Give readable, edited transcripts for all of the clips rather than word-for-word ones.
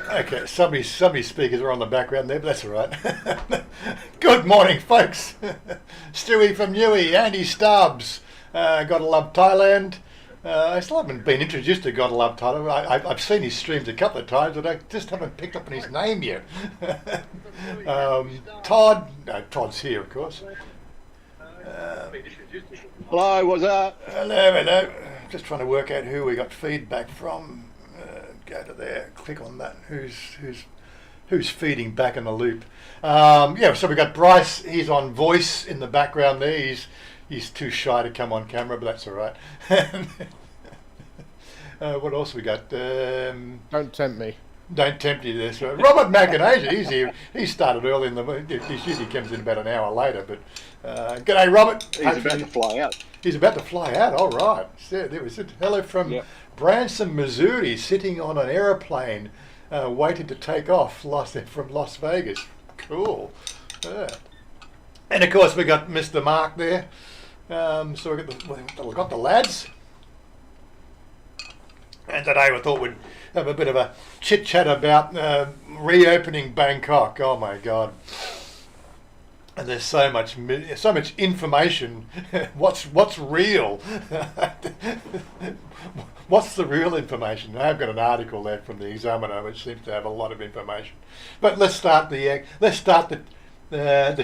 Okay, some speakers are on the background there, but that's all right. Good morning, folks. Stewie from Newey, Andy Stubbs, Gotta Love Thailand. I still haven't been introduced to Gotta Love Thailand. I've seen his streams a couple of times, but I just haven't picked up on his name yet. Todd's here, of course. Hello, what's up? Hello. Just trying to work out who we got feedback from. Go to there, click on that. Who's feeding back in the loop? Yeah, so we got Bryce. He's on voice in the background there. He's too shy to come on camera, but that's all right. What else we got? Don't tempt me. Don't tempt you this. Robert McInasia, he's here. He started early in the. He usually comes in about an hour later, but g'day, Robert. He's about to fly out. He's about to fly out. All right. So there was it. Hello from Branson, Missouri, sitting on an aeroplane, waiting to take off from Las Vegas. Cool. And of course we got Mr. Mark there. So we got the lads. And today we thought we'd have a bit of a chit chat about reopening Bangkok. Oh my God. And there's so much information. What's real? What's the real information? I've got an article there from the Examiner which seems to have a lot of information. But let's start the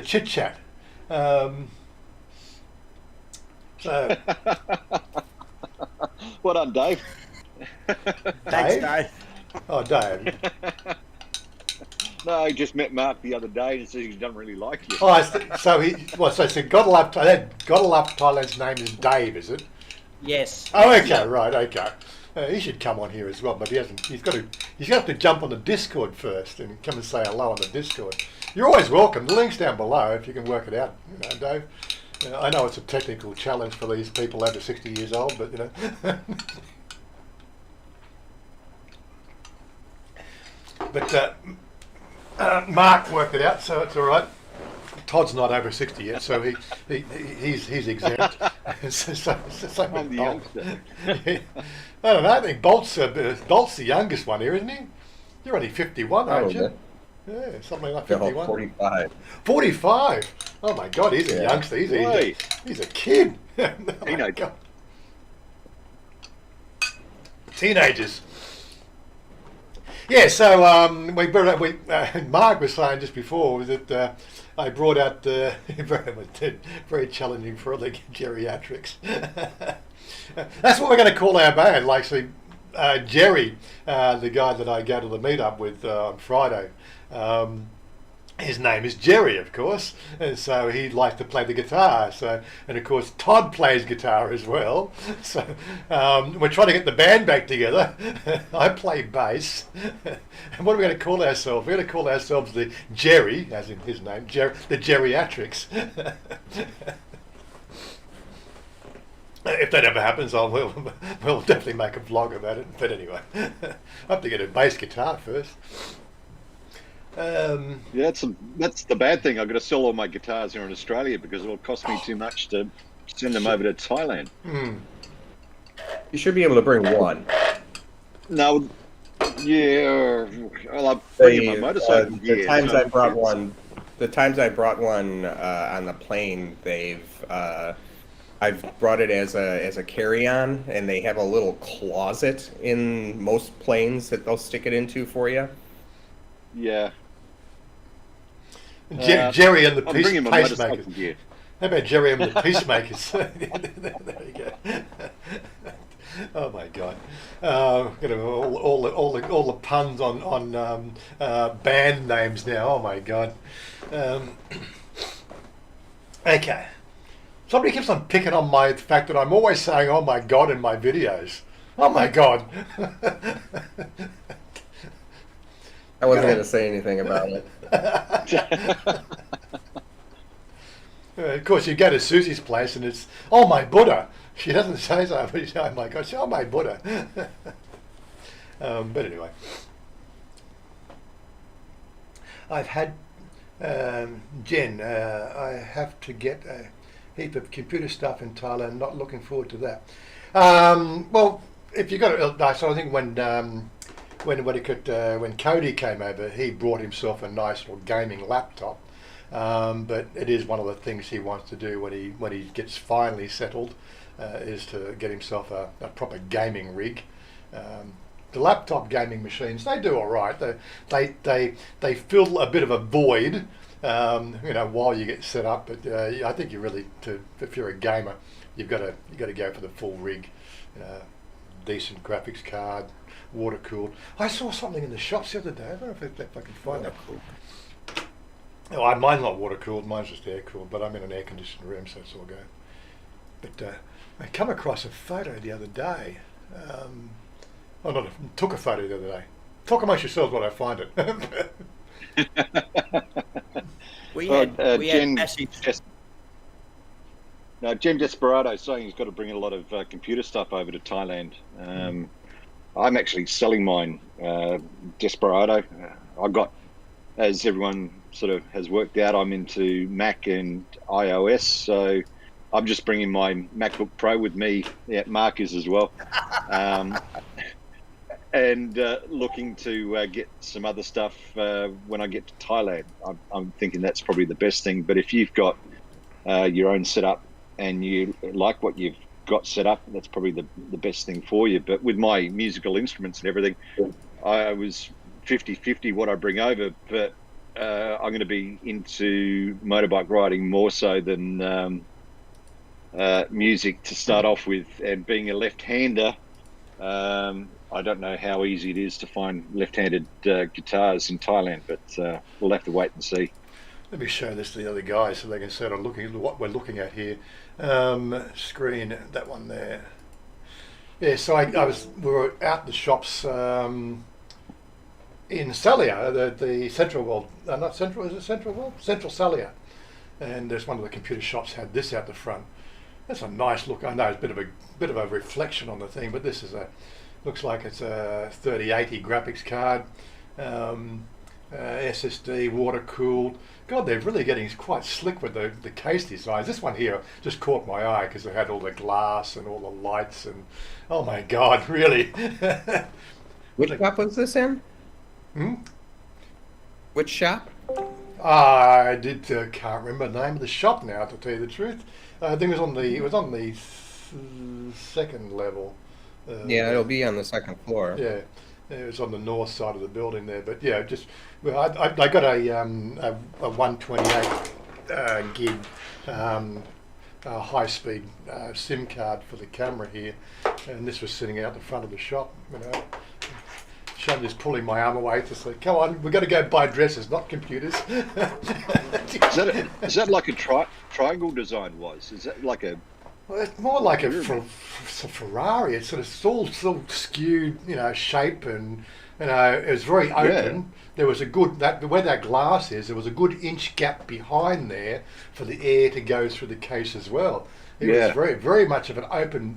chit chat. So, Well done, Dave. Thanks, Dave. Oh, Dave. No, I just met Mark the other day and said he doesn't really like you. Oh, so Gotta Love Thailand's name is Dave, is it? Yes. Oh, okay, right, okay. He should come on here as well, but he hasn't. He's got to jump on the Discord first and come and say hello on the Discord. You're always welcome. The link's down below if you can work it out, Dave. I know it's a technical challenge for these people over 60 years old, but But Mark worked it out, so it's all right. Todd's not over 60 yet, so he's exempt. so I'm the youngster. I don't know. I think Bolt's the youngest one here, isn't he? You're only 51, aren't you? Yeah, something like 51. 45. 45. Oh my God, he's a youngster. He's a kid. Teenager. Teenagers. Yeah, so Mark was saying just before that I brought out very challenging for the geriatrics. That's what we're going to call our band. Like, Jerry, the guy that I go to the meetup with on Friday, his name is Jerry, of course, and so he likes to play the guitar. So, and of course, Todd plays guitar as well. So, we're trying to get the band back together. I play bass. And what are we going to call ourselves? We're going to call ourselves the Jerry, as in his name, the Geriatrics. If that ever happens, we'll definitely make a vlog about it. But anyway, I have to get a bass guitar first. That's the bad thing. I've got to sell all my guitars here in Australia because it'll cost me too much to send them over to Thailand. You should be able to bring one. No, yeah. Well, I'm bringing my motorcycle. The times I brought one on the plane, I've brought it as a carry-on, and they have a little closet in most planes that they'll stick it into for you. Yeah. Jerry and the pacemakers. How about Jerry and the Peacemakers? There you go. Oh my God! All the puns on band names now. Oh my God! Okay. Somebody keeps on picking on my fact that I'm always saying "Oh my God" in my videos. Oh my God! I wasn't going to say anything about it. Of course, you go to Susie's place and it's, oh my Buddha. She doesn't say so, but oh my gosh, oh my Buddha. But anyway. I've had, Jen, I have to get a heap of computer stuff in Thailand, not looking forward to that. Well, if you got it, so I think when when Cody came over, he brought himself a nice little gaming laptop. But it is one of the things he wants to do when he gets finally settled, is to get himself a proper gaming rig. The laptop gaming machines, they do all right. They fill a bit of a void, while you get set up. But I think you really, if you're a gamer, you've got to go for the full rig. Decent graphics card, water cooled. I saw something in the shops the other day. I don't know if I can find that. Cool. Oh, mine's not water cooled. Mine's just air cooled. But I'm in an air conditioned room, so it's all go. But I come across a photo the other day. Took a photo the other day. Talk amongst yourselves while I find it. we had massive. Jen Desperado saying he's got to bring a lot of computer stuff over to Thailand. I'm actually selling mine, Desperado. I got, as everyone sort of has worked out, I'm into Mac and iOS, so I'm just bringing my MacBook Pro with me. Yeah, Mark is as well. And looking to get some other stuff when I get to Thailand. I'm thinking that's probably the best thing. But if you've got your own setup and you like what you've got set up, that's probably the best thing for you. But with my musical instruments and everything, I was 50-50 what I bring over. But I'm going to be into motorbike riding more so than music to start off with. And being a left-hander, I don't know how easy it is to find left-handed guitars in Thailand, but we'll have to wait and see. Let me show this to the other guys so they can see what we're looking at here. Screen, that one there. Yeah, so we were out the shops in Salia, the Central World, not Central, is it Central World? Central Salia. And there's one of the computer shops had this out the front. That's a nice look. I know it's a bit of a reflection on the thing, but this is looks like it's a 3080 graphics card, SSD, water cooled. God, they're really getting quite slick with the case designs. This one here just caught my eye because it had all the glass and all the lights and, oh my God, really. Which shop was this in? Which shop? I can't remember the name of the shop now, to tell you the truth. I think it was on the second level. Yeah, it'll be on the second floor. Yeah, it was on the north side of the building there. But yeah, I got a 128 gig high-speed SIM card for the camera here, and this was sitting out the front of the shop. Chanya's pulling my arm away to say, "Come on, we've got to go buy dresses, not computers." Is that like a triangle design? Is that like a? Well, it's more like a Ferrari. It's all skewed, shape, and it was very open. Yeah. There was where that glass is. There was a good inch gap behind there for the air to go through the case as well. It was very, very much of an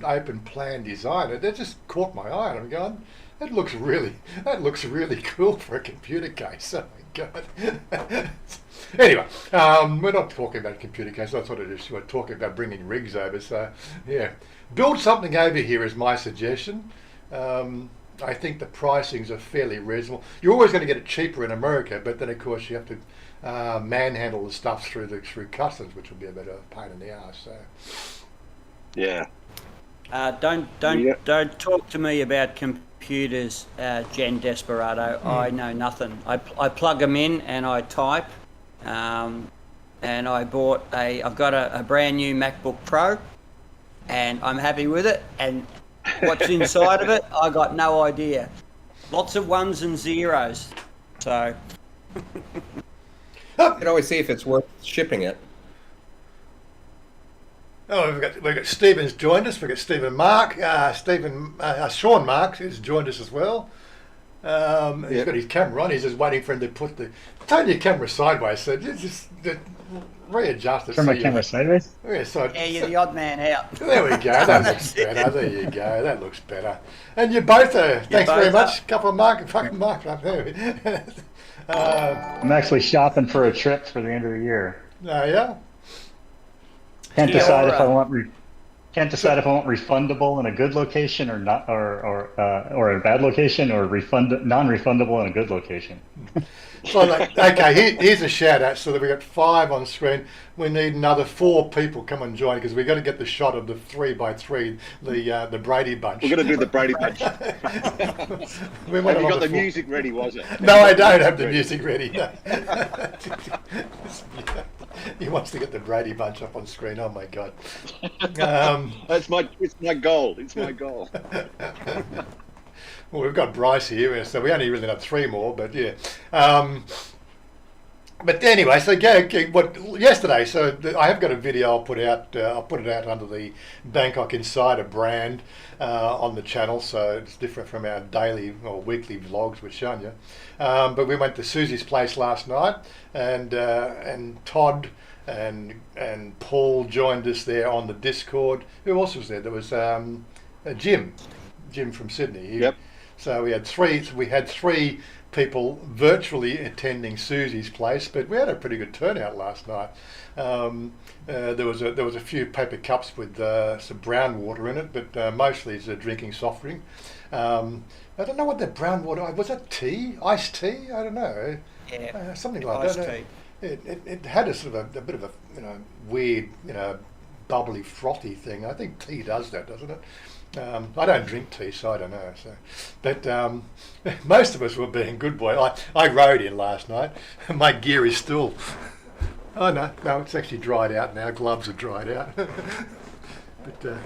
open plan design. It just caught my eye, and I'm going, that looks really cool for a computer case. Oh my God. Anyway, we're not talking about computer cases. That's what it is. We're talking about bringing rigs over. So, yeah, build something over here is my suggestion. I think the pricings are fairly reasonable. You're always going to get it cheaper in America, but then of course you have to manhandle the stuff through customs, which will be a bit of a pain in the ass. So, yeah. Don't talk to me about computers, Jen Desperado. I know nothing. I plug them in and I type. And I've got a brand new MacBook Pro, and I'm happy with it. And what's inside of it, I got no idea. Lots of ones and zeros. So you can always see if it's worth shipping it. Oh, we've got Stephen's joined us. We've got Stephen Mark. Sean Marks has joined us as well. He's got his camera on. He's just waiting for him to turn your camera sideways. So just readjust it. Turn my camera sideways? Yeah, you're the odd man out. There we go. That looks better. There you go. That looks better. And you both are. Thanks very much. Couple of fucking marks up there. I'm actually shopping for a trip for the end of the year. Oh, yeah? Can't decide if I want Can't decide if I want refundable in a good location or not, or a bad location, or non-refundable in a good location. So like, okay, here's a shout out. So that we got 5 on screen. We need another 4 people come and join because we've got to get the shot of the 3x3, the Brady Bunch. We're going to do the Brady Bunch. We Have went you on got the before. music ready, was it? No, I don't have the music ready. No. He wants to get the Brady Bunch up on screen. Oh my god! It's my goal. It's my goal. Well, we've got Bryce here, so we only really have 3 more. But yeah. But anyway, so yesterday? So I have got a video I'll put out. I'll put it out under the Bangkok Insider brand on the channel, so it's different from our daily or weekly vlogs with Chanya. But we went to Susie's place last night, and Todd and Paul joined us there on the Discord. Who else was there? There was Jim from Sydney. Yep. So we had 3 people virtually attending Susie's place, but we had a pretty good turnout last night. There was a few paper cups with some brown water in it, but mostly it's a drinking soft drink. I don't know what that brown water was. That tea, iced tea? I don't know. Yeah, Something like iced that. tea. It had a sort of a bit of a weird bubbly frothy thing. I think tea does that, doesn't it? I don't drink tea, so I don't know. So, but most of us were being good boy. I rode in last night. My gear is still. Oh no, it's actually dried out now. Gloves are dried out. But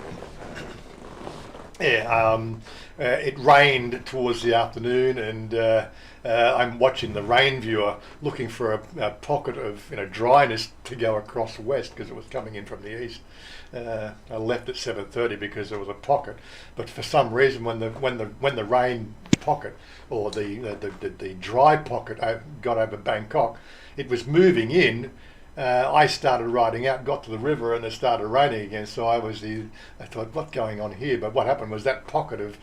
it rained towards the afternoon, and I'm watching the rain viewer, looking for a pocket of dryness to go across west because it was coming in from the east. I left at 7:30 because there was a pocket, but for some reason when the rain pocket or the dry pocket got over Bangkok, it was moving in. I started riding out, got to the river, and it started raining again. So I thought, what's going on here? But what happened was that pocket of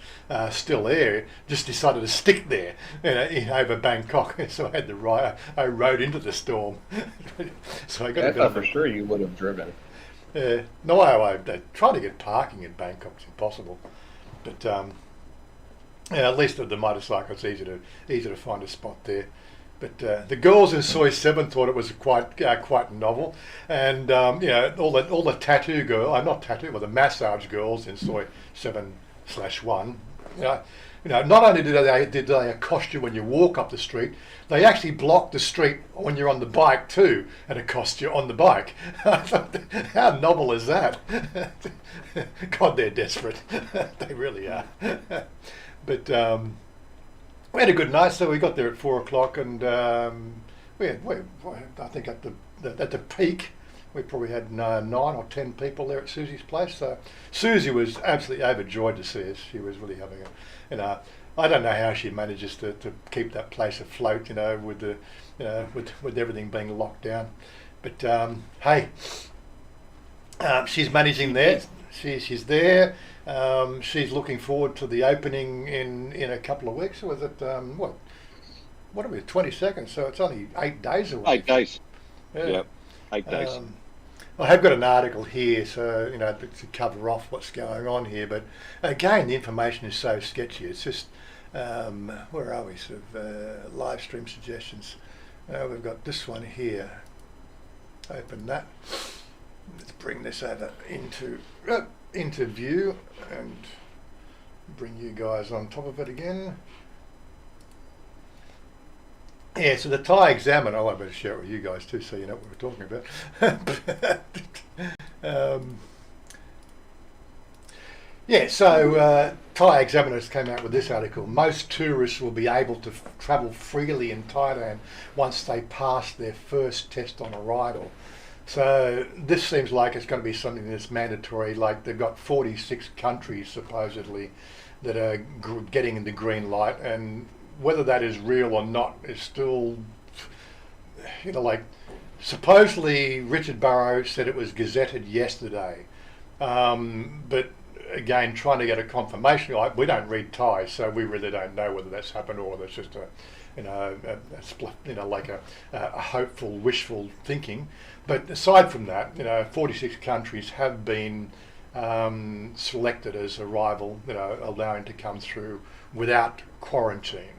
still air just decided to stick there, over Bangkok. So I had to ride. I rode into the storm. So I got. I thought for sure you would have driven. No, I tried to get parking in Bangkok. It's impossible. But at least with the motorcycle, it's easy to find a spot there. But the girls in Soi 7 thought it was quite novel, and all the tattoo not tattoo, but the massage girls in Soi 7/1. Not only did they accost you when you walk up the street, they actually block the street when you're on the bike too, and accost you on the bike. I thought, how novel is that? God, they're desperate. They really are. But we had a good night, so we got there at 4:00, and I think at the peak we probably had 9 or 10 people there at Susie's place. So Susie was absolutely overjoyed to see us. She was really having I don't know how she manages to keep that place afloat, with the with everything being locked down. But hey, she's managing there. She's there. She's looking forward to the opening in a couple of weeks. Was it what are we? 22nd. So it's only 8 days away. 8 days. Yeah. Yep. 8 days. I have got an article here, so to cover off what's going on here. But again, the information is so sketchy. It's just where are we? Sort of live stream suggestions. We've got this one here. Open that. Let's bring this over into view and bring you guys on top of it again. Yeah, so the Thai Examiner, I better share it with you guys too so you know what we're talking about. So Thai Examiners came out with this article. Most tourists will be able to travel freely in Thailand once they pass their first test on arrival. So this seems like it's going to be something that's mandatory. Like they've got 46 countries supposedly that are getting the green light, and whether that is real or not is still, like supposedly Richard Burrow said it was gazetted yesterday, but again, trying to get a confirmation. We don't read Thai, so we really don't know whether that's happened or that's just a hopeful, wishful thinking. But aside from that, 46 countries have been selected as arrival, allowing to come through without quarantine.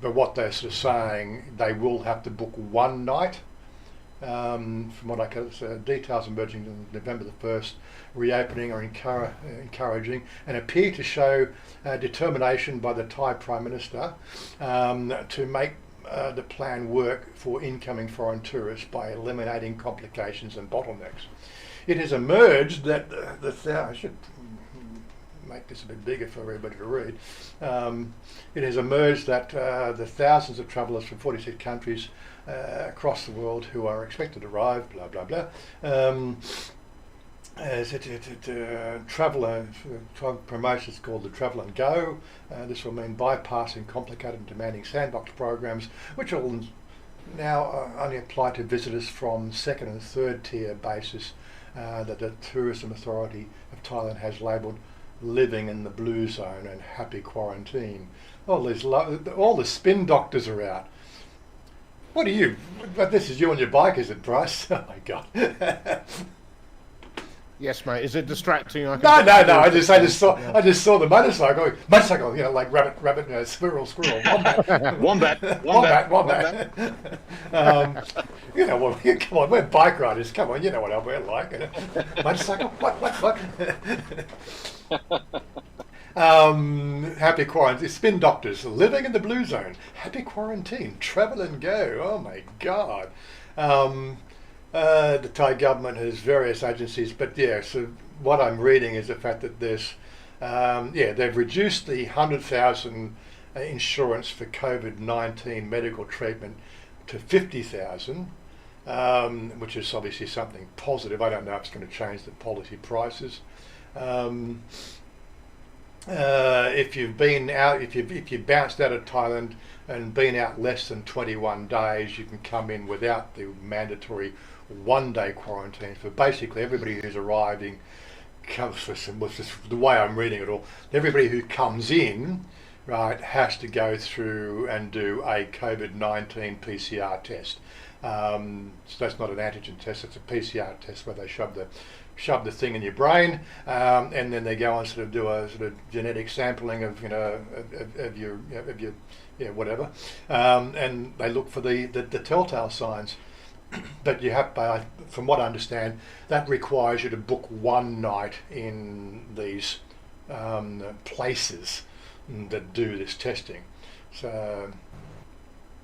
But what they're sort of saying, they will have to book one night. From what I can say, details emerging on November the 1st, reopening are encouraging and appear to show determination by the Thai Prime Minister to make the plan work for incoming foreign tourists by eliminating complications and bottlenecks. It has emerged that I should make this a bit bigger for everybody to read. It has emerged that the thousands of travellers from 46 countries across the world who are expected to arrive, blah blah blah. Traveller promotions called the Travel and Go. This will mean bypassing complicated and demanding sandbox programs, which will now only apply to visitors from second and third tier bases that the Tourism Authority of Thailand has labelled living in the blue zone and happy quarantine. All the spin doctors are out. What are you? But this is you on your bike, is it, Bryce? Oh my God. Yes, mate. Is it distracting? No. I just saw the motorcycle, like rabbit, squirrel, wombat, wombat. Come on, we're bike riders. Come on, you know what we're like. Motorcycle, what? Happy quarantine. Spin doctors living in the blue zone. Happy quarantine. Travel and go. Oh my God. The Thai government has various agencies, but so what I'm reading is the fact that there's, they've reduced the 100,000 insurance for COVID-19 medical treatment to 50,000, which is obviously something positive. I don't know if it's going to change the policy prices. If you've been out, if you bounced out of Thailand and been out less than 21 days, you can come in without the mandatory one-day quarantine. For basically everybody who's arriving, the way I'm reading it all, everybody who comes in, right, has to go through and do a COVID-19 PCR test. So that's not an antigen test; it's a PCR test where they shove the thing in your brain, and then they go and sort of do a sort of genetic sampling of your whatever, and they look for the telltale signs. But you have, from what I understand, that requires you to book one night in these places that do this testing. So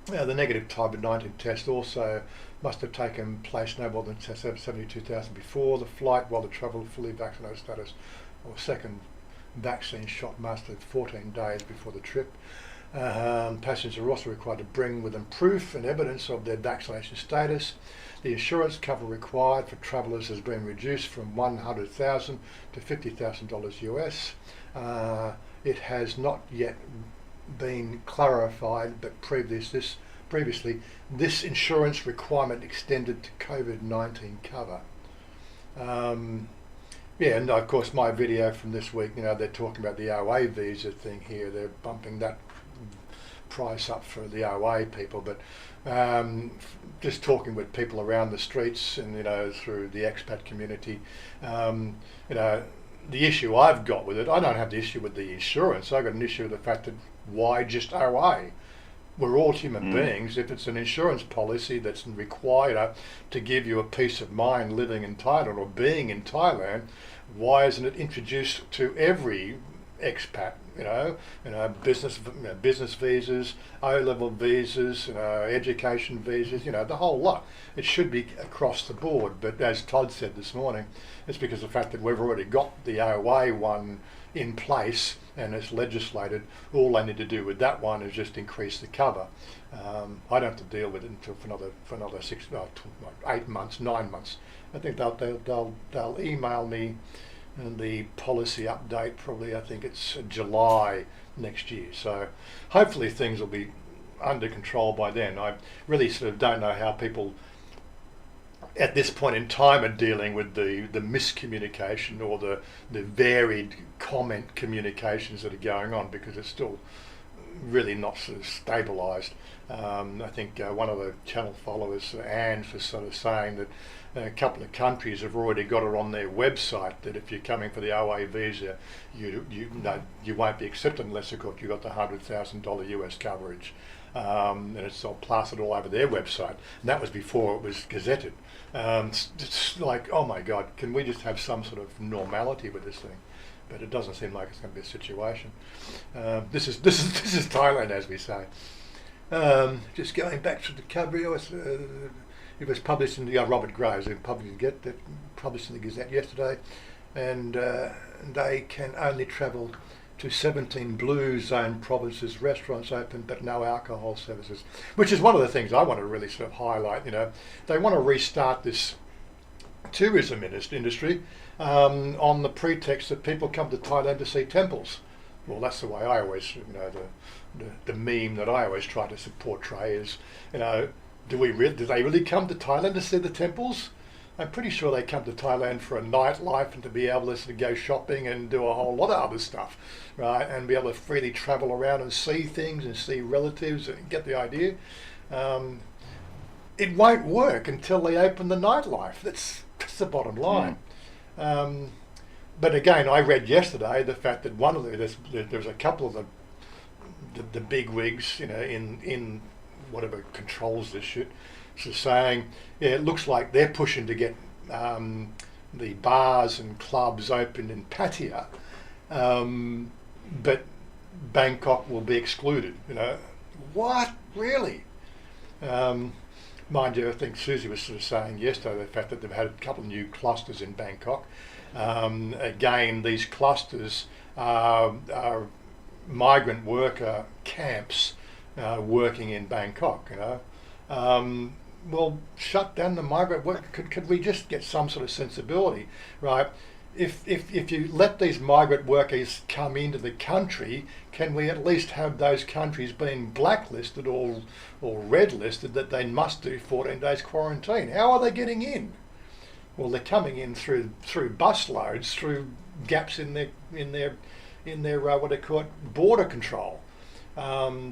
the negative COVID-19 test also must have taken place no more than 72,000 before the flight, while the travel fully vaccinated status or second vaccine shot must have 14 days before the trip. Passengers are also required to bring with them proof and evidence of their vaccination status. The insurance cover required for travellers has been reduced from $100,000 to $50,000 US. It has not yet been clarified, but previously this insurance requirement extended to COVID-19 cover. And of course my video from this week, they're talking about the OA visa thing here. They're bumping that price up for the OA people, but just talking with people around the streets and through the expat community, the issue I've got with it, I don't have the issue with the insurance. I've got an issue with the fact that why just OA? We're all human beings. If it's an insurance policy that's required to give you a peace of mind living in Thailand or being in Thailand, why isn't it introduced to every expat? Business visas, O-level visas, education visas, the whole lot. It should be across the board. But as Todd said this morning, it's because of the fact that we've already got the OA one in place and it's legislated. All they need to do with that one is just increase the cover. I don't have to deal with it until for another 8 months, 9 months. I think they'll email me the policy update probably, I think it's July next year. So hopefully things will be under control by then. I really sort of don't know how people at this point in time are dealing with the miscommunication or the varied comment communications that are going on, because it's still really not sort of stabilised. I think one of the channel followers, Anne, was sort of saying that a couple of countries have already got it on their website that if you're coming for the OA visa, you won't be accepted unless, of course, you've got the $100,000 US coverage. And it's all plastered all over their website. And that was before it was gazetted. It's like, oh my God, can we just have some sort of normality with this thing? But it doesn't seem like it's going to be a situation. This is Thailand, as we say. Just going back to the cover, it was published in the Robert Graves, published in the Gazette yesterday, and they can only travel to 17 blue zone provinces, restaurants open but no alcohol services, which is one of the things I want to really sort of highlight. They want to restart this tourism industry on the pretext that people come to Thailand to see temples. Well, that's the way I always, the meme that I always try to portray is, do they really come to Thailand to see the temples? I'm pretty sure they come to Thailand for a nightlife and to be able to go shopping and do a whole lot of other stuff, right? And be able to freely travel around and see things and see relatives and get the idea. It won't work until they open the nightlife. That's the bottom line. But again, I read yesterday the fact that there's a couple of the big wigs, in whatever controls this shit, so saying, yeah, it looks like they're pushing to get the bars and clubs open in Pattaya, but Bangkok will be excluded. What, really? Mind you, I think Susie was sort of saying yesterday the fact that they've had a couple of new clusters in Bangkok. Again, these clusters are migrant worker camps working in Bangkok. Well, shut down the migrant work. Could we just get some sort of sensibility, right? If you let these migrant workers come into the country, can we at least have those countries being blacklisted or red listed that they must do 14 days quarantine? How are they getting in? Well, they're coming in through bus loads, through gaps in their what they call it, border control.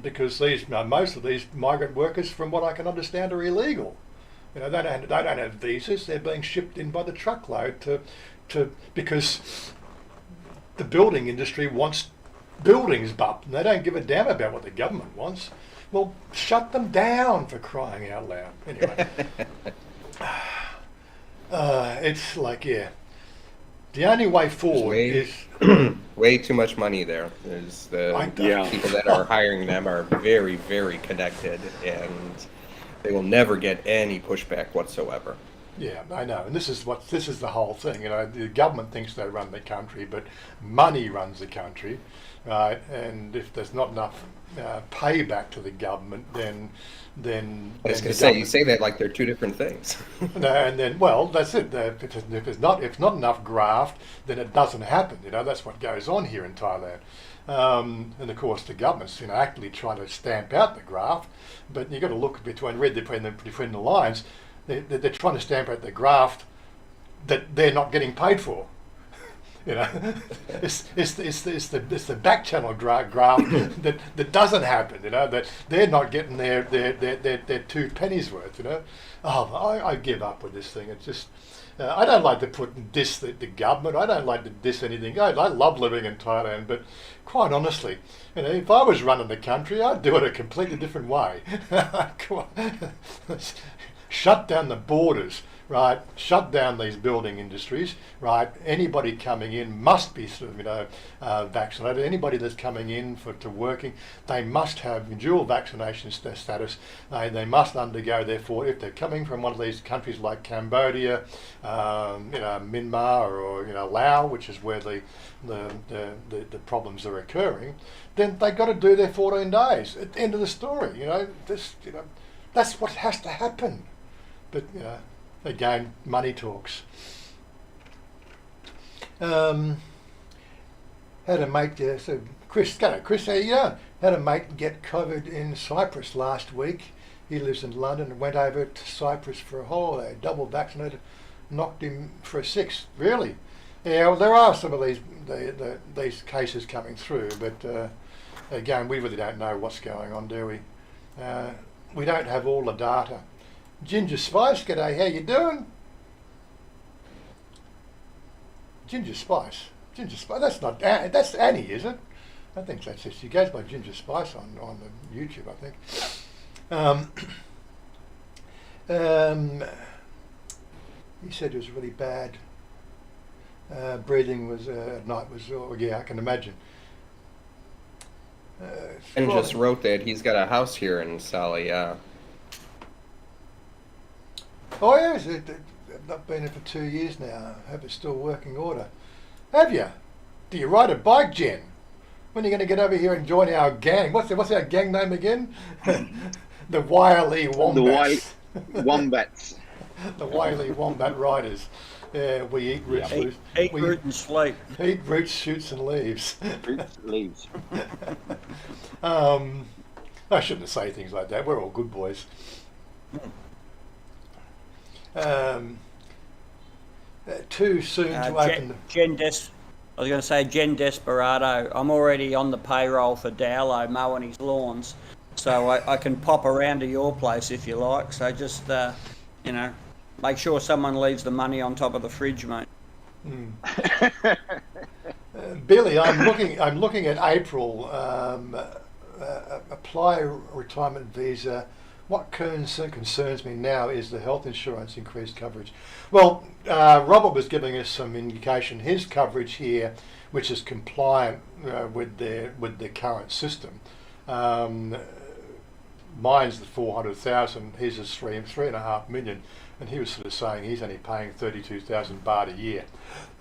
Because most of these migrant workers, from what I can understand, are illegal. They don't have visas. They're being shipped in by the truckload because the building industry wants buildings bumped, and they don't give a damn about what the government wants. Well, shut them down, for crying out loud. Anyway, it's like, yeah. The only way forward is way too much money there. There's people that are hiring them are very, very connected, and they will never get any pushback whatsoever. Yeah, I know, and this is the whole thing. The government thinks they run the country, but money runs the country, right? And if there's not enough payback to the government, then I was going to say, you say that like they're two different things. No, and then, well, that's it. If it's not enough graft, then it doesn't happen. That's what goes on here in Thailand. And of course, the government's actively trying to stamp out the graft, but you've got to look between the lines. They're trying to stamp out the graft that they're not getting paid for. It's the back channel graft that doesn't happen. That they're not getting their 2 pennies worth. I give up with this thing. It's just I don't like to diss the government. I don't like to diss anything. I love living in Thailand, but quite honestly, if I was running the country, I'd do it a completely different way. Shut down the borders, right? Shut down these building industries, right? Anybody coming in must be vaccinated. Anybody that's coming in to working, they must have dual vaccination status. They must undergo, therefore, if they're coming from one of these countries like Cambodia, Myanmar, or Laos, which is where the problems are occurring, then they got to do their 14 days. At the end of the story, that's what has to happen. But again, money talks. Had a mate, so Chris, how you doing? Had a mate get COVID in Cyprus last week. He lives in London and went over to Cyprus for a holiday. Double vaccinated, knocked him for a 6. Really? Yeah, well, there are some of these cases coming through, but again, we really don't know what's going on, do we? We don't have all the data. Ginger Spice, g'day, how you doing? Ginger Spice, that's not, that's Annie, is it? I think that's it. She goes by Ginger Spice on the YouTube, I think. He said it was really bad. Breathing was at night was, yeah, I can imagine. And just wrote that he's got a house here in Sally. Oh yes, I've not been here for 2 years now. I hope it's still working order. Have you? Do you ride a bike, Jen? When are you going to get over here and join our gang? What's our gang name again? The Wiley Wombats. The Wombats. The Wiley Wombat Riders. Yeah, we eat roots. Eat root and sleep. Eat roots, shoots and leaves. Roots, leaves. I shouldn't say things like that. We're all good boys. Too soon to open the... I was going to say Jen Desperado. I'm already on the payroll for Dowlow mowing his lawns, so I can pop around to your place if you like. So just make sure someone leaves the money on top of the fridge, mate. Billy, I'm looking at April. Apply a retirement visa. What concerns me now is the health insurance increased coverage. Well, Robert was giving us some indication. His coverage here, which is compliant with the current system. Mine's the 400,000. His is 3.5 million, and he was sort of saying he's only paying 32,000 baht a year.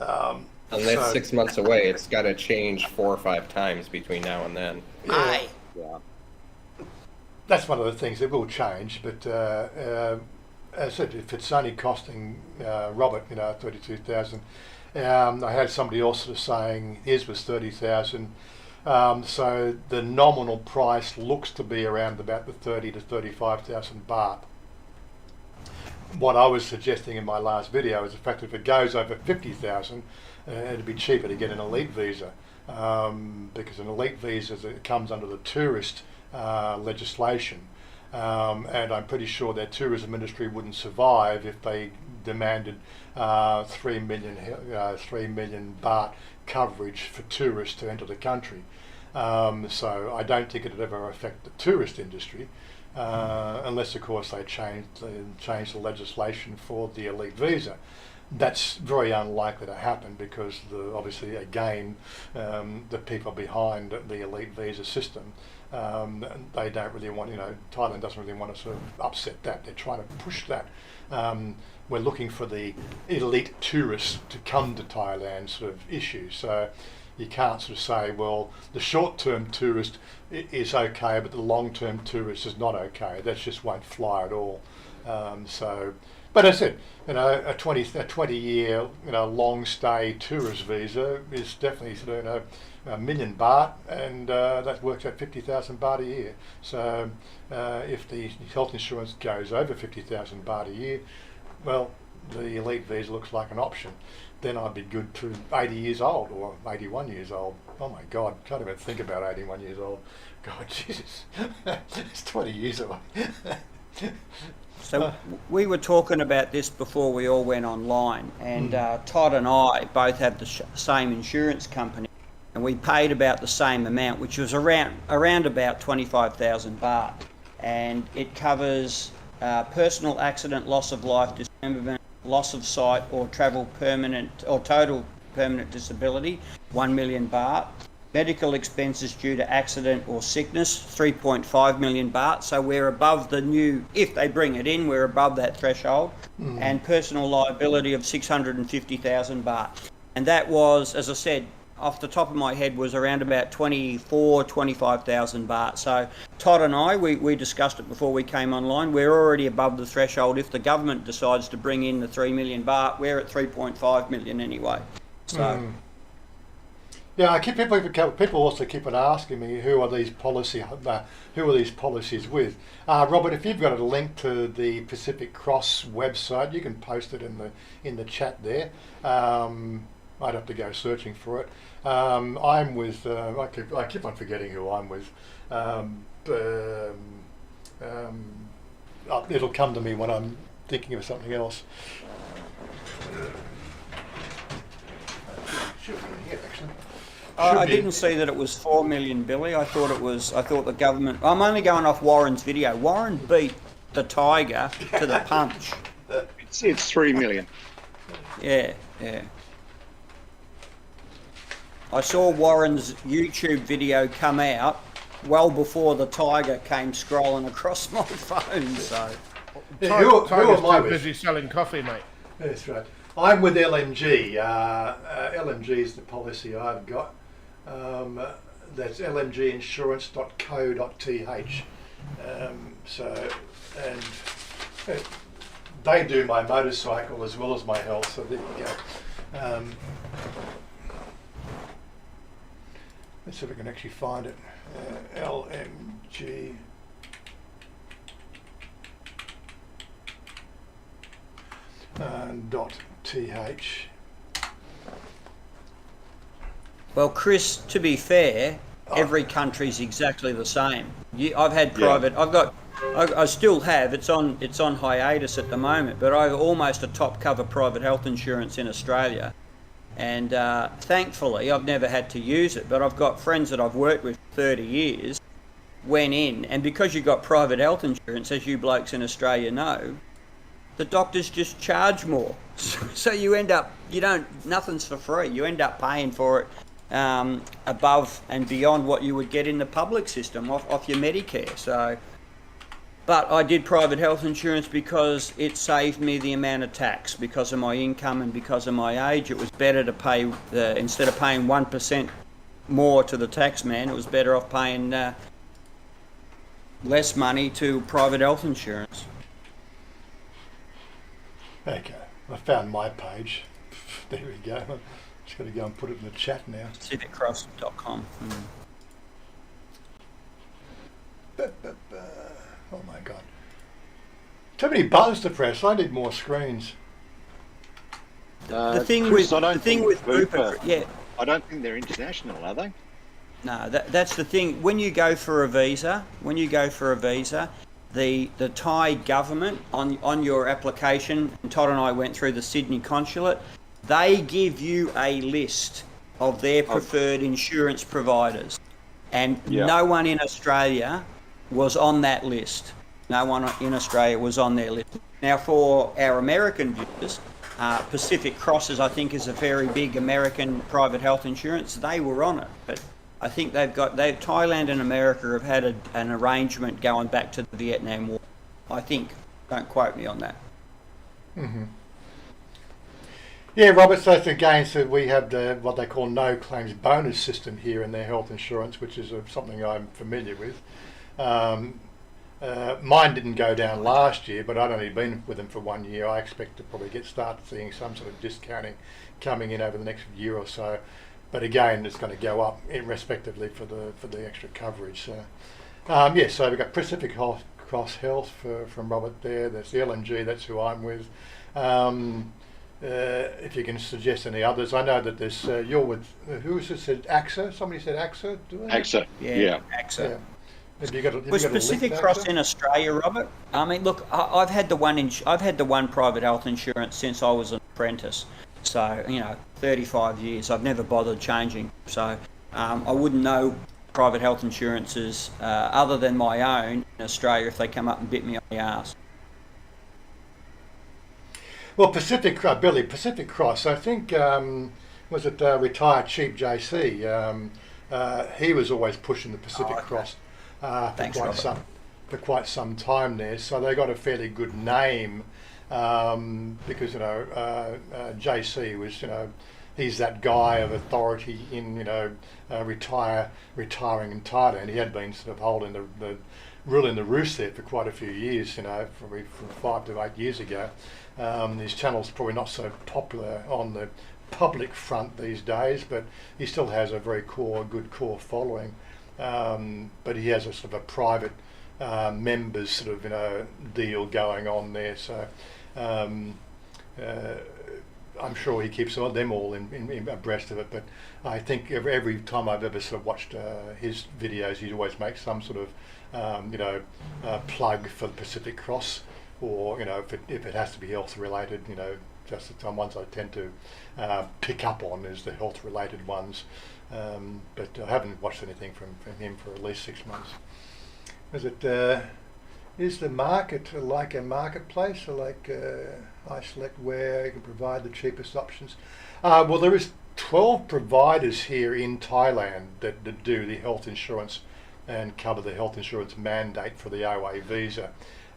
And that's 6 months away. It's got to change 4 or 5 times between now and then. Yeah. Yeah. That's one of the things that will change, but as I said, if it's only costing Robert, 32,000, I had somebody else sort of saying his was 30,000, so the nominal price looks to be around about the 30 to 35,000 baht. What I was suggesting in my last video is the fact that if it goes over 50,000, it'd be cheaper to get an elite visa, because an elite visa comes under the tourist legislation, and I'm pretty sure their tourism industry wouldn't survive if they demanded 3 million baht coverage for tourists to enter the country. So I don't think it'd ever affect the tourist industry, unless of course they change the legislation for the elite visa. That's very unlikely to happen because obviously again the people behind the elite visa system, they don't really want, Thailand doesn't really want to sort of upset that. They're trying to push that. We're looking for the elite tourists to come to Thailand sort of issue. So you can't sort of say, well, the short-term tourist is okay, but the long-term tourist is not okay. That just won't fly at all. But as I said, a 20-year, long stay tourist visa is definitely sort of, $1 million baht, and that works out 50,000 baht a year. So if the health insurance goes over 50,000 baht a year, well, the elite visa looks like an option. Then I'd be good to 80 years old or 81 years old. Oh my God, can't even think about 81 years old. God, Jesus, it's 20 years away. So we were talking about this before we all went online, and Todd and I both have the same insurance company, and we paid about the same amount, which was around about 25,000 baht, and it covers personal accident, loss of life, dismemberment, loss of sight, or total permanent disability, 1 million baht. Medical expenses due to accident or sickness, 3.5 million baht. So we're above the new, if they bring it in, we're above that threshold. And personal liability of 650,000 baht. And that was, as I said, off the top of my head, was around about 25,000 baht. So Todd and I, we discussed it before we came online. We're already above the threshold. If the government decides to bring in the 3 million baht, we're at 3.5 million anyway. So. Yeah, people also keep on asking me who are these policies with. Robert, if you've got a link to the Pacific Cross website, you can post it in the chat there. I'd have to go searching for it. I'm with. I keep on forgetting who I'm with. It'll come to me when I'm thinking of something else. Should be in here, actually. I didn't see that it was 4 million, Billy. I thought the government. I'm only going off Warren's video. Warren beat the tiger to the punch. It's 3 million. Yeah. I saw Warren's YouTube video come out well before the tiger came scrolling across my phone. So, Yeah, who am I too with? busy selling coffee, mate. That's right. I'm with LMG. LMG is the policy I've got. That's lmginsurance.co.th. They do my motorcycle as well as my health, so there you go. Let's see if I can actually find it. LMG. .th. well, Chris, to be fair, every country's exactly the same. I've had private. I still have. It's on hiatus at the moment, but I've almost a top cover private health insurance in Australia, and thankfully I've never had to use it. But I've got friends that I've worked with for 30 years, went in, and because you've got private health insurance, as you blokes in Australia know, the doctors just charge more. So you end up, nothing's for free. You end up paying for it above and beyond what you would get in the public system off your Medicare. So, but I did private health insurance because it saved me the amount of tax because of my income and because of my age. It was better to pay, instead of paying 1% more to the tax man, it was better off paying less money to private health insurance. Okay, I found my page. There we go. Just got to go and put it in the chat now. Pacificcross.com. Oh my God. Too many buttons to press. I need more screens. The thing Chris, with Rupert, yeah. I don't think they're international, are they? No, that's the thing. When you go for a visa, the Thai government on your application, and Todd and I went through the Sydney consulate, they give you a list of their preferred insurance providers, and no one in Australia was on that list. No one in Australia was on their list. Now, for our American viewers, Pacific Crosses, I think, is a very big American private health insurance. They were on it, but I think Thailand and America have had an arrangement going back to the Vietnam War. I think. Don't quote me on that. Mm-hmm. Yeah, Robert, so again, so we have what they call no claims bonus system here in their health insurance, which is something I'm familiar with. Mine didn't go down last year, but I'd only been with them for 1 year. I expect to probably start seeing some sort of discounting coming in over the next year or so. But again, it's going to go up respectively for the extra coverage. So, so we've got Pacific Cross Health from Robert there. There's the LNG, that's who I'm with. If you can suggest any others. I know that there's, you're with, who said AXA? Somebody said AXA? AXA, yeah. AXA. Yeah. Have you got Was Pacific Cross in Australia, Robert? I mean, look, I've had the one private health insurance since I was an apprentice. So, 35 years. I've never bothered changing. So, I wouldn't know private health insurances other than my own in Australia if they come up and bit me on the arse. Well, Pacific Cross, I think, was it retired Chief JC? He was always pushing the Pacific Cross for quite some time there. So they got a fairly good name because, JC was, he's that guy of authority in, retiring in Thailand. He had been sort of holding the ruling the roost there for quite a few years, from 5 to 8 years ago. His channel's probably not so popular on the public front these days, but he still has a very good core following. But he has a sort of a private members sort of deal going on there. So I'm sure he keeps them all in abreast of it. But I think every time I've ever sort of watched his videos, he always makes some sort of plug for the Pacific Cross, or if it has to be health related, just the ones I tend to pick up on is the health related ones. But I haven't watched anything from him for at least 6 months. Is the market like a marketplace, or like I select where you can provide the cheapest options? Well, there is 12 providers here in Thailand that do the health insurance and cover the health insurance mandate for the OA visa.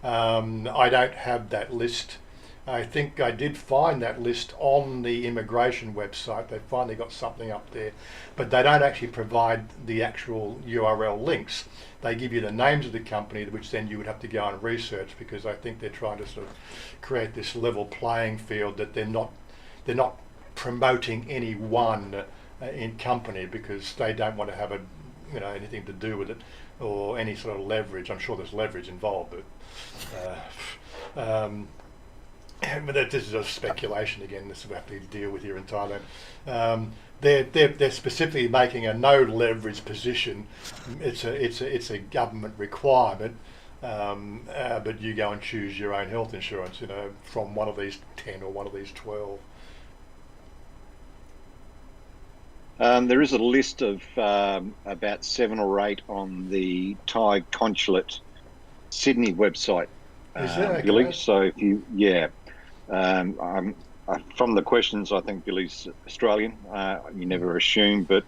I don't have that list. I think I did find that list on the immigration website. They finally got something up there, but they don't actually provide the actual URL links. They give you the names of the company, which then you would have to go and research, because I think they're trying to sort of create this level playing field, that they're not promoting any one in company, because they don't want to have anything to do with it or any sort of leverage. I'm sure there's leverage involved, but this is a speculation again. This is what we have to deal with here in Thailand. They're specifically making a no leverage position. It's a government requirement, but you go and choose your own health insurance, from one of these 10 or one of these 12. There is a list of about 7 or 8 on the Thai consulate Sydney website, Is there? Okay. Billy. So if you, from the questions, I think Billy's Australian. You never assume, but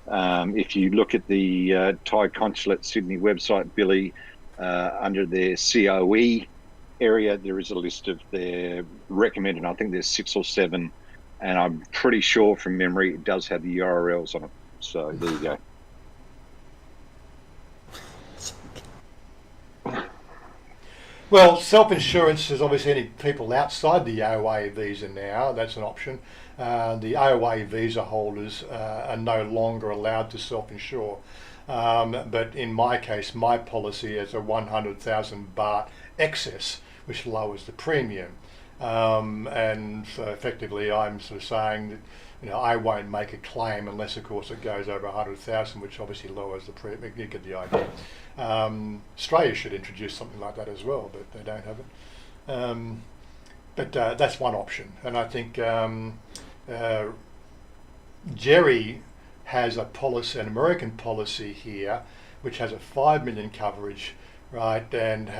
if you look at the Thai consulate Sydney website, Billy, under their COE area, there is a list of their recommended. I think there's 6 or 7. And I'm pretty sure from memory it does have the URLs on it. So there you go. Well, self-insurance is obviously any people outside the OA visa now. That's an option. The OA visa holders are no longer allowed to self-insure. But in my case, my policy is a 100,000 baht excess, which lowers the premium. And so effectively I'm sort of saying that I won't make a claim unless of course it goes over 100,000, which obviously lowers the premium. You get the idea. Australia should introduce something like that as well, but they don't have it. But that's one option, and I think Jerry has a policy, an American policy here, which has a 5 million coverage, right, and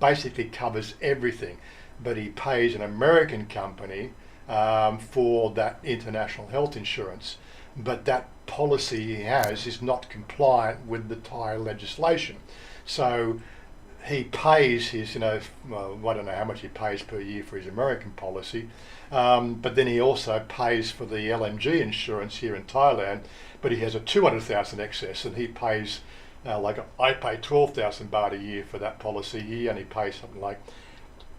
basically covers everything. But he pays an American company for that international health insurance. But that policy he has is not compliant with the Thai legislation. So he pays his, I don't know how much he pays per year for his American policy, but then he also pays for the LMG insurance here in Thailand, but he has a 200,000 excess, and he pays, I pay 12,000 baht a year for that policy. He only pays something like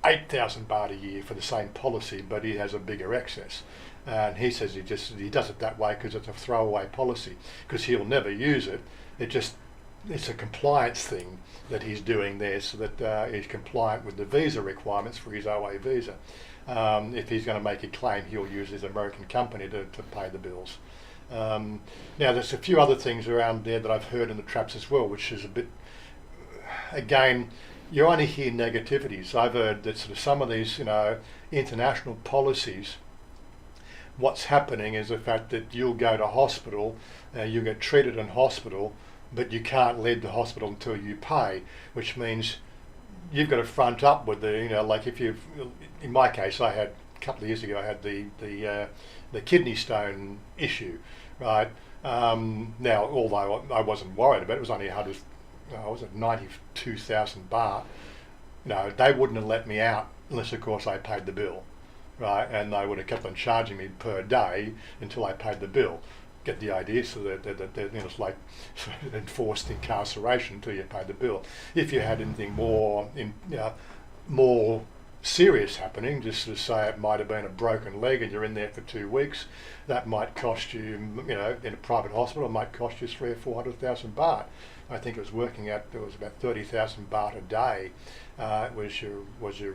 8,000 baht a year for the same policy, but he has a bigger excess. And he says he does it that way because it's a throwaway policy, because he'll never use it. It's a compliance thing that he's doing there, so that he's compliant with the visa requirements for his OA visa. If he's going to make a claim, he'll use his American company to pay the bills. Now, there's a few other things around there that I've heard in the traps as well, which is a bit, again, you only hear negativities. I've heard that sort of some of these, international policies, what's happening is the fact that you'll go to hospital, you'll get treated in hospital, but you can't leave the hospital until you pay, which means you've got to front up with the, like if you've, in my case, I had, a couple of years ago, I had the kidney stone issue, right? Now, although I wasn't worried about it, it was only 92,000 baht. They wouldn't have let me out unless, of course, I paid the bill, right? And they would have kept on charging me per day until I paid the bill. Get the idea? So that it's like enforced incarceration until you pay the bill. If you had anything more serious happening, just to say it might have been a broken leg and you're in there for 2 weeks, that might cost you, in a private hospital, it might cost you 300,000 or 400,000 baht. I think it was working out, there was about 30,000 baht a day. Was your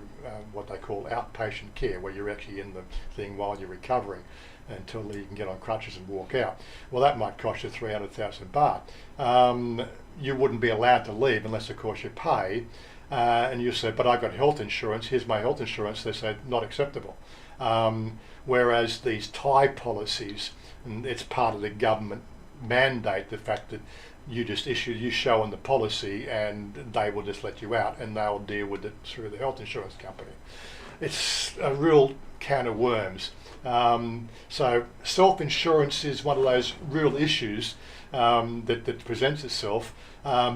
what they call outpatient care, where you're actually in the thing while you're recovering until you can get on crutches and walk out. Well, that might cost you 300,000 baht. You wouldn't be allowed to leave unless, of course, you pay. And you said, but I've got health insurance, here's my health insurance. They said, not acceptable. Whereas these Thai policies, and it's part of the government mandate, the fact that you show on the policy and they will just let you out and they'll deal with it through the health insurance company. It's a real can of worms. So self-insurance is one of those real issues that presents itself.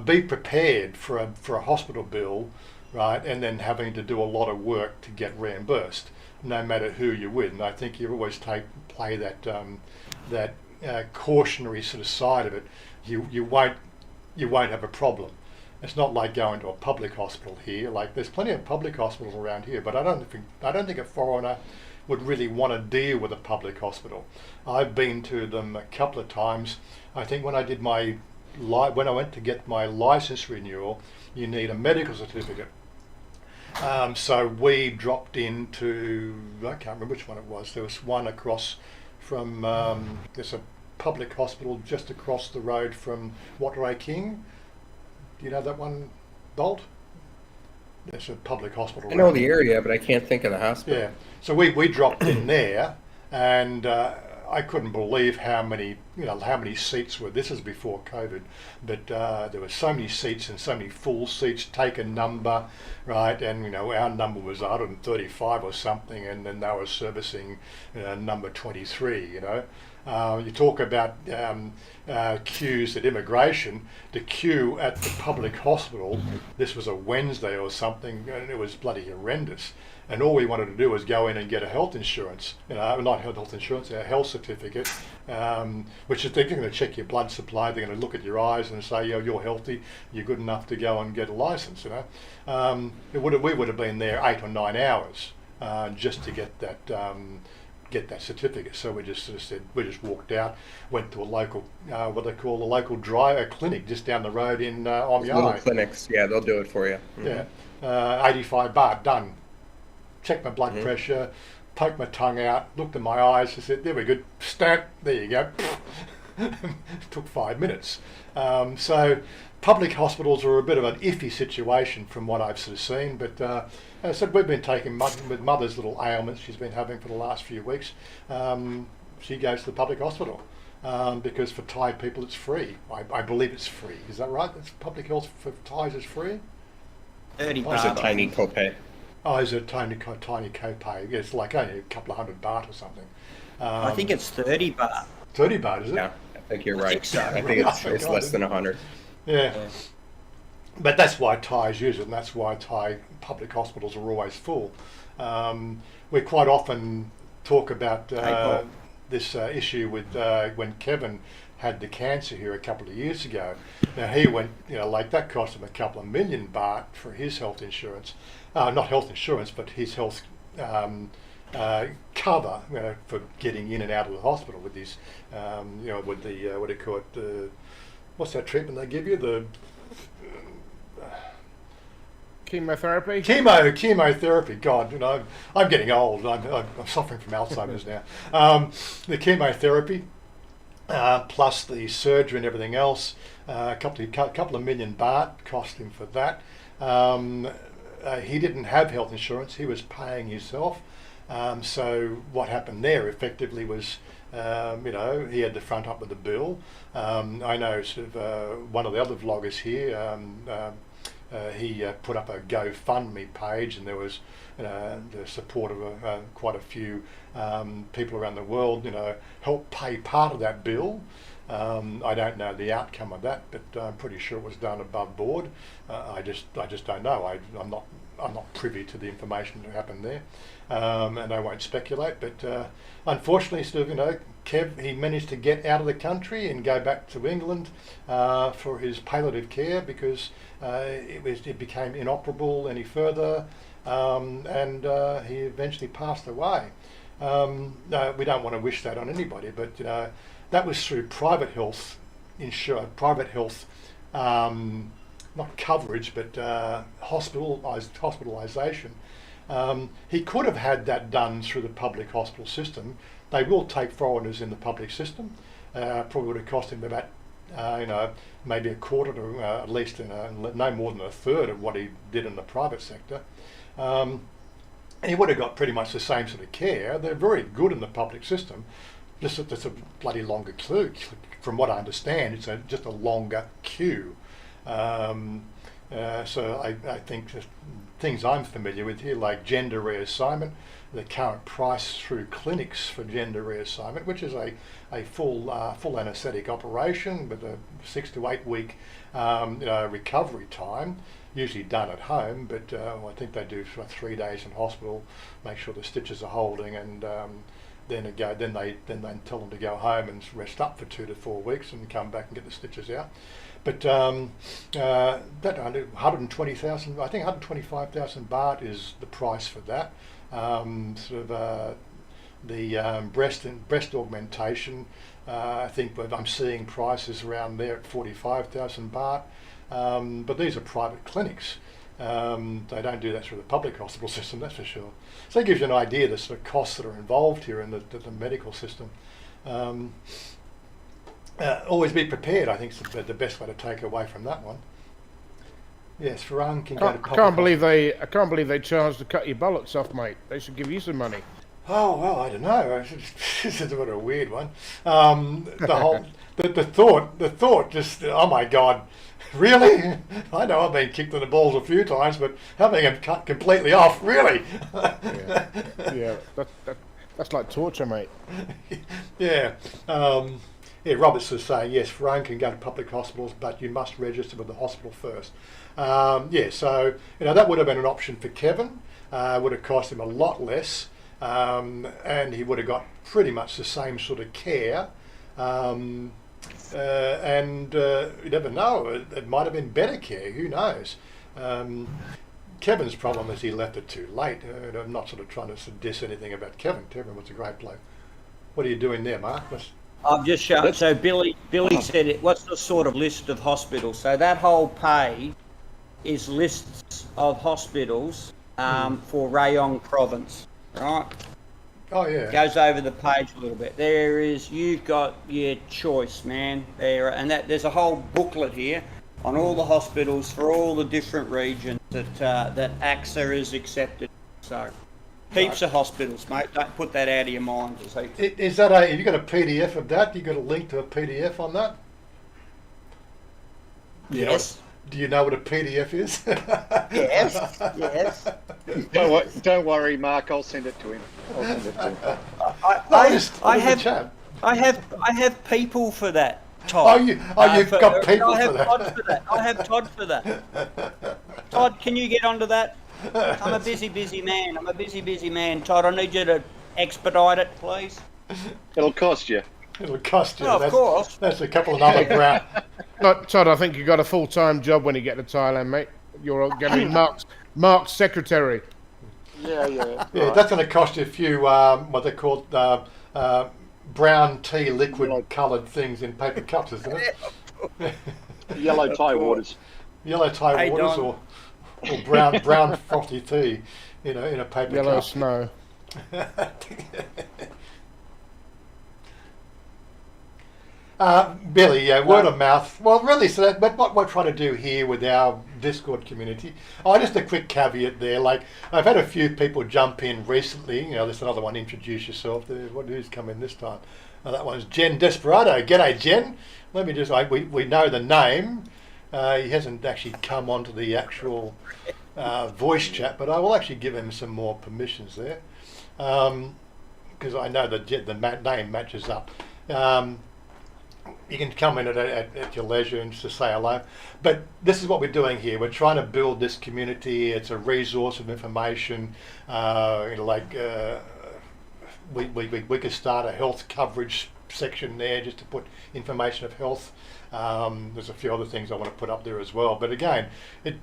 Be prepared for a hospital bill, right, and then having to do a lot of work to get reimbursed, no matter who you're with. And I think you always play that cautionary sort of side of it. You won't have a problem. It's not like going to a public hospital here. Like, there's plenty of public hospitals around here, but I don't think a foreigner would really want to deal with a public hospital. I've been to them a couple of times. I think when I went to get my license renewal, you need a medical certificate. So we dropped into, I can't remember which one it was. There was one across from, there's a public hospital just across the road from Wazza King. Do you know that one, Bolt? It's a public hospital. I know the area, but I can't think of the hospital. Yeah. So we dropped in there, and I couldn't believe how many seats were. This is before COVID, but there were so many seats and so many full seats. Take a number, right? And our number was 135 or something, and then they were servicing number 23. You talk about queues at immigration. The queue at the public hospital, this was a Wednesday or something, and it was bloody horrendous. And all we wanted to do was go in and get a health insurance, not health insurance, a health certificate, which is, they're going to check your blood supply, they're going to look at your eyes and say, you're healthy, you're good enough to go and get a license. We would have been there 8 or 9 hours just to get that certificate. So we just sort of said, we just walked out, went to a local, what they call a local clinic just down the road in Omyai. Little clinics, yeah, they'll do it for you. Mm-hmm. Yeah, 85 baht, done. Checked my blood pressure, poked my tongue out, looked at my eyes, and said, there we go, stamp, there you go. Took 5 minutes. So public hospitals are a bit of an iffy situation from what I've sort of seen, but as I said, we've been taking with Mother's little ailments she's been having for the last few weeks. She goes to the public hospital because for Thai people it's free. I believe it's free. Is that right? It's public health for Thais is free? 30 It's a baht. tiny copay. Oh, is it a tiny copay? It's like only a couple of $100 baht or something. I think it's 30 baht. 30 baht, is it? Yeah, I think you're right. think so. I think it's God, less than 100. Yeah. But that's why Thais use it, and that's why Thai public hospitals are always full. We quite often talk about this issue with when Kevin had the cancer here a couple of years ago. Now he went, like that cost him a couple of million baht for his health insurance. Not health insurance, but his health cover for getting in and out of the hospital with his, with the, what do you call it, what's that treatment they give you? The Chemotherapy? Chemotherapy. God, I'm getting old. I'm suffering from Alzheimer's now. The chemotherapy, plus the surgery and everything else, a couple of million baht cost him for that. He didn't have health insurance. He was paying himself. So what happened there effectively was, he had the front up with the bill. I know sort of one of the other vloggers here, he put up a GoFundMe page, and there was the support of quite a few people around the world, helped pay part of that bill. I don't know the outcome of that, but I'm pretty sure it was done above board. I just don't know. I'm not privy to the information that happened there, and I won't speculate. But unfortunately, sort of, Kev, he managed to get out of the country and go back to England for his palliative care because it became inoperable any further. and he eventually passed away. No, we don't want to wish that on anybody, but that was through private health not coverage, but hospitalisation. He could have had that done through the public hospital system. They will take foreigners in the public system. Probably would have cost him about, maybe a quarter to at least no more than a third of what he did in the private sector. He would have got pretty much the same sort of care. They're very good in the public system. Just that there's a bloody longer queue. From what I understand, it's just a longer queue. So I think the things I'm familiar with here, like gender reassignment, the current price through clinics for gender reassignment, which is a full anaesthetic operation with a 6 to 8 week recovery time, usually done at home, but I think they do for 3 days in hospital, make sure the stitches are holding, and then they tell them to go home and rest up for 2 to 4 weeks and come back and get the stitches out. But that 120,000, I think 125,000 baht is the price for that. The breast augmentation, I think I'm seeing prices around there at 45,000 baht. But these are private clinics. They don't do that through the public hospital system, that's for sure. So it gives you an idea of the sort of costs that are involved here in the medical system. Always be prepared, I think, is the best way to take away from that one. Yes, Farang can go to public. I can't believe they charge to cut your bollocks off, mate. They should give you some money. Oh well, I don't know. This is a weird one. The thought, just oh my God, really? I know I've been kicked in the balls a few times, but having them cut completely off, really? Yeah, that's like torture, mate. Yeah. Yeah, Roberts was saying, yes, Farang can go to public hospitals, but you must register with the hospital first. Yeah, so that would have been an option for Kevin. Would have cost him a lot less, and he would have got pretty much the same sort of care. And you never know, it might have been better care, who knows. Kevin's problem is he left it too late. I'm not sort of trying to diss anything about Kevin. Kevin was a great bloke. What are you doing there, Mark? I've just shown. So Billy said, what's the sort of list of hospitals? So that whole page is lists of hospitals for Rayong province, right? Oh yeah. Goes over the page a little bit. You've got your choice, man. There's a whole booklet here on all the hospitals for all the different regions that AXA is accepted. So. Heaps of hospitals, mate. Don't put that out of your mind. Is that have you got a PDF of that? You got a link to a PDF on that? Yes. Do you know what a PDF is? Yes. Don't worry, Mark. I'll send it to him. I have people for that, Todd. You've got people for that. I have Todd for that. Todd, can you get onto that? I'm a busy man. Todd, I need you to expedite it, please. It'll cost you. It'll cost you. Oh, of course. That's a couple of other ground. Todd, I think you got a full-time job when you get to Thailand, mate. You're going to be Mark's secretary. Yeah. Yeah, that's going to cost you a few, what they're called, brown tea liquid coloured things in paper cups, isn't it? Yellow Thai waters. Yellow Thai waters or brown frothy tea, in a paper Yellow cup. snow. Billy, word of mouth. Well, really, but what we're trying to do here with our Discord community, just a quick caveat there. Like, I've had a few people jump in recently. There's another one. Introduce yourself. Who's come in this time? That one's Jen Desperado. G'day, Jen. Let me just. We know the name. He hasn't actually come onto the actual voice chat, but I will actually give him some more permissions there, because I know the name matches up. You can come in at your leisure and just say hello. But this is what we're doing here. We're trying to build this community. It's a resource of information. We could start a health coverage section there just to put information of health. There's a few other things I want to put up there as well. But again, you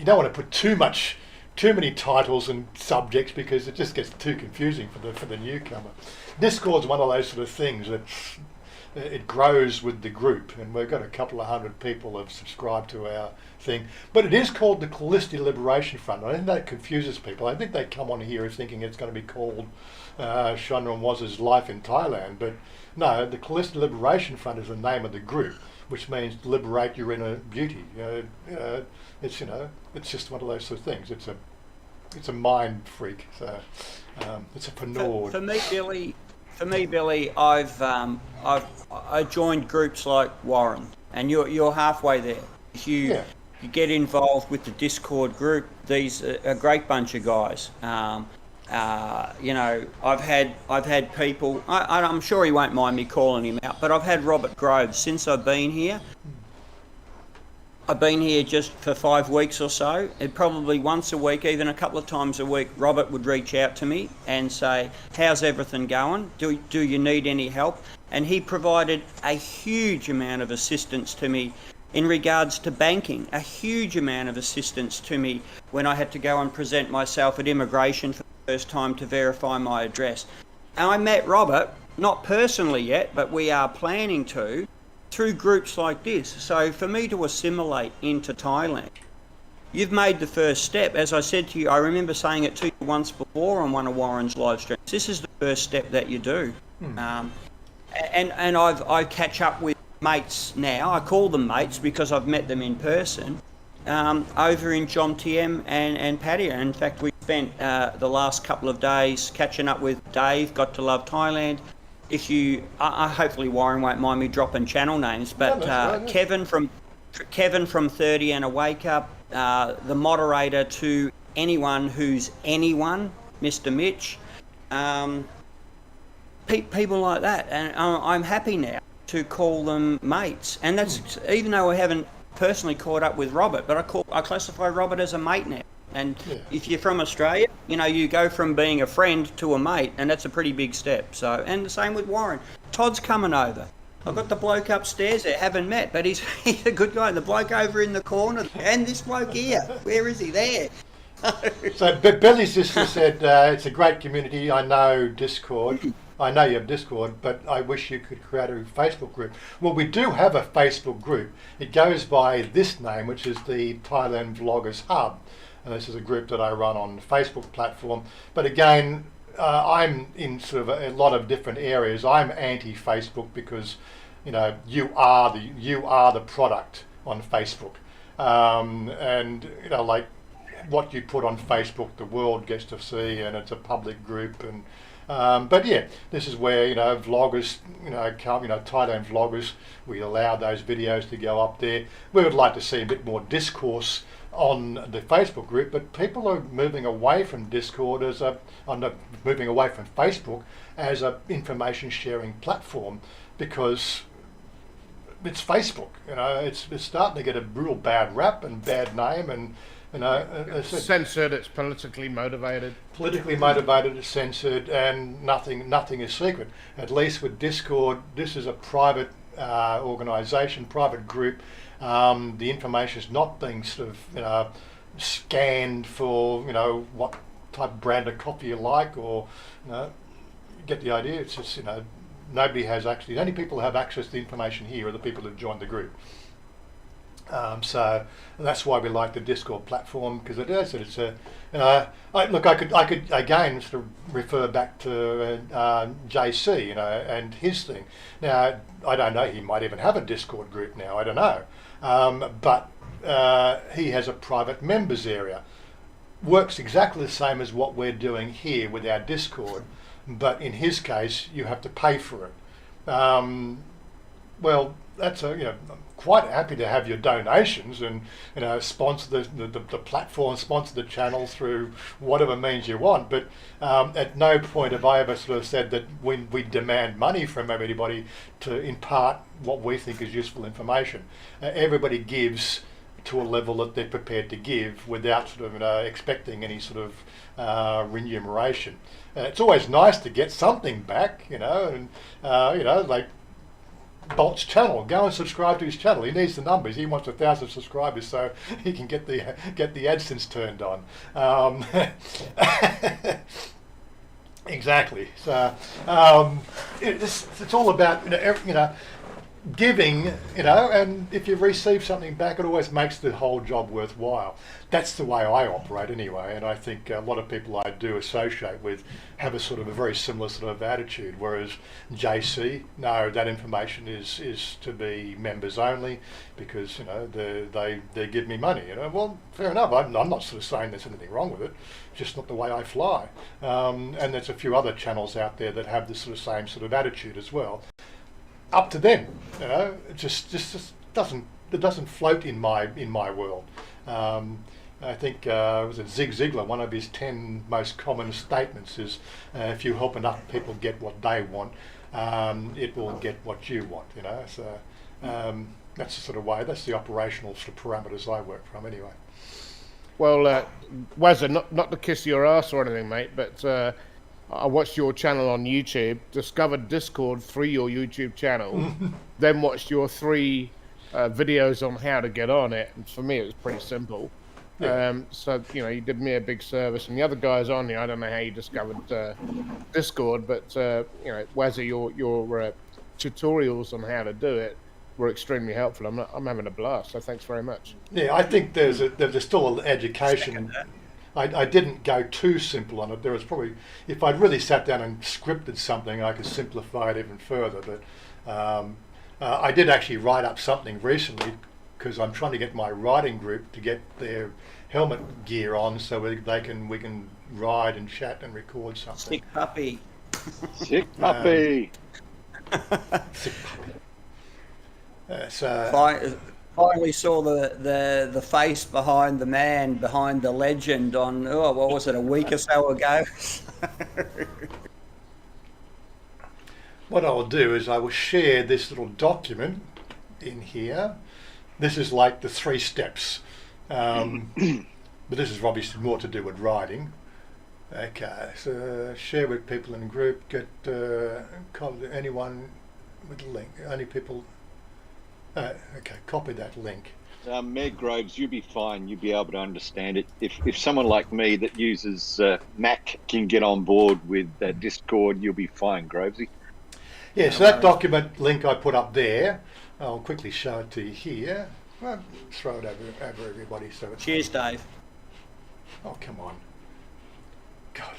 don't want to put too much too many titles and subjects because it just gets too confusing for the newcomer. Discord's one of those sort of things that it grows with the group, and we've got a couple of hundred people have subscribed to our thing. But it is called the Callisti Liberation Front. I think that confuses people. I think they come on here thinking it's going to be called Chanya and Wazza's Life in Thailand, but no, the Callisti Liberation Front is the name of the group, which means liberate your inner beauty. It's it's just one of those sort of things. It's a mind freak. So it's a penord. For me, Billy, I joined groups like Warren, and you're halfway there. If you get involved with the Discord group, these are a great bunch of guys. I've had people. I'm sure he won't mind me calling him out, but I've had Robert Groves since I've been here. I've been here just for 5 weeks or so, and probably once a week, even a couple of times a week, Robert would reach out to me and say, how's everything going? Do you need any help? And he provided a huge amount of assistance to me in regards to banking, a huge amount of assistance to me when I had to go and present myself at immigration for the first time to verify my address. And I met Robert, not personally yet, but we are planning to, through groups like this. So for me to assimilate into Thailand, you've made the first step. As I said to you, I remember saying it to you once before on one of Warren's live streams. This is the first step that you do. And I catch up with mates now. I call them mates because I've met them in person over in Jomtien and Pattaya. In fact, we spent the last couple of days catching up with Dave, Got to Love Thailand. If you, hopefully Warren won't mind me dropping channel names, but Kevin from 30 and a Wake Up, the moderator to anyone who's anyone, Mr. Mitch, people like that, and I'm happy now to call them mates, and that's even though I haven't personally caught up with Robert, but I classify Robert as a mate now. And if you're from Australia, you go from being a friend to a mate, and that's a pretty big step. So, and the same with Warren. Todd's coming over. I've got the bloke upstairs there, haven't met, but he's a good guy. And the bloke over in the corner, and this bloke here, where is he? There. So Billy's sister said, it's a great community. I know Discord. I know you have Discord, but I wish you could create a Facebook group. Well, we do have a Facebook group. It goes by this name, which is the Thailand Vloggers Hub. And this is a group that I run on the Facebook platform. But again, I'm in sort of a lot of different areas. I'm anti-Facebook because, you are the product on Facebook. And like what you put on Facebook, the world gets to see, and it's a public group. And but yeah, this is where vloggers, Thailand vloggers, we allow those videos to go up there. We would like to see a bit more discourse on the Facebook group, but people are moving away from Discord moving away from Facebook as a information sharing platform because it's Facebook. It's starting to get a real bad rap and bad name, and it's censored. It's politically motivated. Politically motivated, it's censored, and nothing is secret. At least with Discord, this is a private organisation, private group. The information is not being sort of scanned for what type of brand of coffee you like, or you get the idea. It's just nobody has actually. The only people who have access to the information here are the people who've joined the group. So that's why we like the Discord platform, because it is. It's a. I could again sort of refer back to JC, and his thing. Now I don't know. He might even have a Discord group now. I don't know. But he has a private members area. Works exactly the same as what we're doing here with our Discord, but in his case, you have to pay for it. Well, that's I'm quite happy to have your donations and sponsor the platform, sponsor the channel through whatever means you want. But at no point have I ever sort of said that we demand money from everybody to impart what we think is useful information. Everybody gives to a level that they're prepared to give without sort of expecting any sort of remuneration. It's always nice to get something back, and like Bolt's channel. Go and subscribe to his channel. He needs the numbers. He wants 1,000 subscribers so he can get the AdSense turned on. Exactly. So it's all about giving, and if you receive something back, it always makes the whole job worthwhile. That's the way I operate anyway, and I think a lot of people I do associate with have a sort of a very similar sort of attitude, whereas JC, no, that information is to be members only because, they give me money. Well, fair enough. I'm not sort of saying there's anything wrong with it, just not the way I fly. And there's a few other channels out there that have this sort of same sort of attitude as well. Up to them, it just doesn't float in my world. I think was it Zig Ziglar? One of his 10 most common statements is, "If you help enough people get what they want, it will get what you want." So that's the sort of way. That's the operational sort of parameters I work from anyway. Well, Wazza, not to kiss your ass or anything, mate, but I watched your channel on YouTube, discovered Discord through your YouTube channel, then watched your 3 videos on how to get on it, and for me it was pretty simple. Yeah. So, you did me a big service, and the other guys on here, I don't know how you discovered Discord, but, Wazza, your tutorials on how to do it were extremely helpful. I'm having a blast, so thanks very much. Yeah, I think there's still an education. I didn't go too simple on it. There was probably, if I'd really sat down and scripted something, I could simplify it even further. But I did actually write up something recently because I'm trying to get my riding group to get their helmet gear on so we can ride and chat and record something. Sick puppy. Sick puppy. Sick puppy. Finally saw the face behind the man, behind the legend on, what was it, a week or so ago? What I will do is I will share this little document in here. This is like the 3 steps. But this is obviously more to do with riding. Okay, so share with people in the group, get anyone with a link, only people... okay, copy that link. Meg Groves, you'll be fine. You'll be able to understand it. If someone like me that uses Mac can get on board with Discord, you'll be fine, Grovesy. Yeah, so that document link I put up there, I'll quickly show it to you here. Well, throw it over everybody so it's... Cheers, Dave. Oh, come on. God.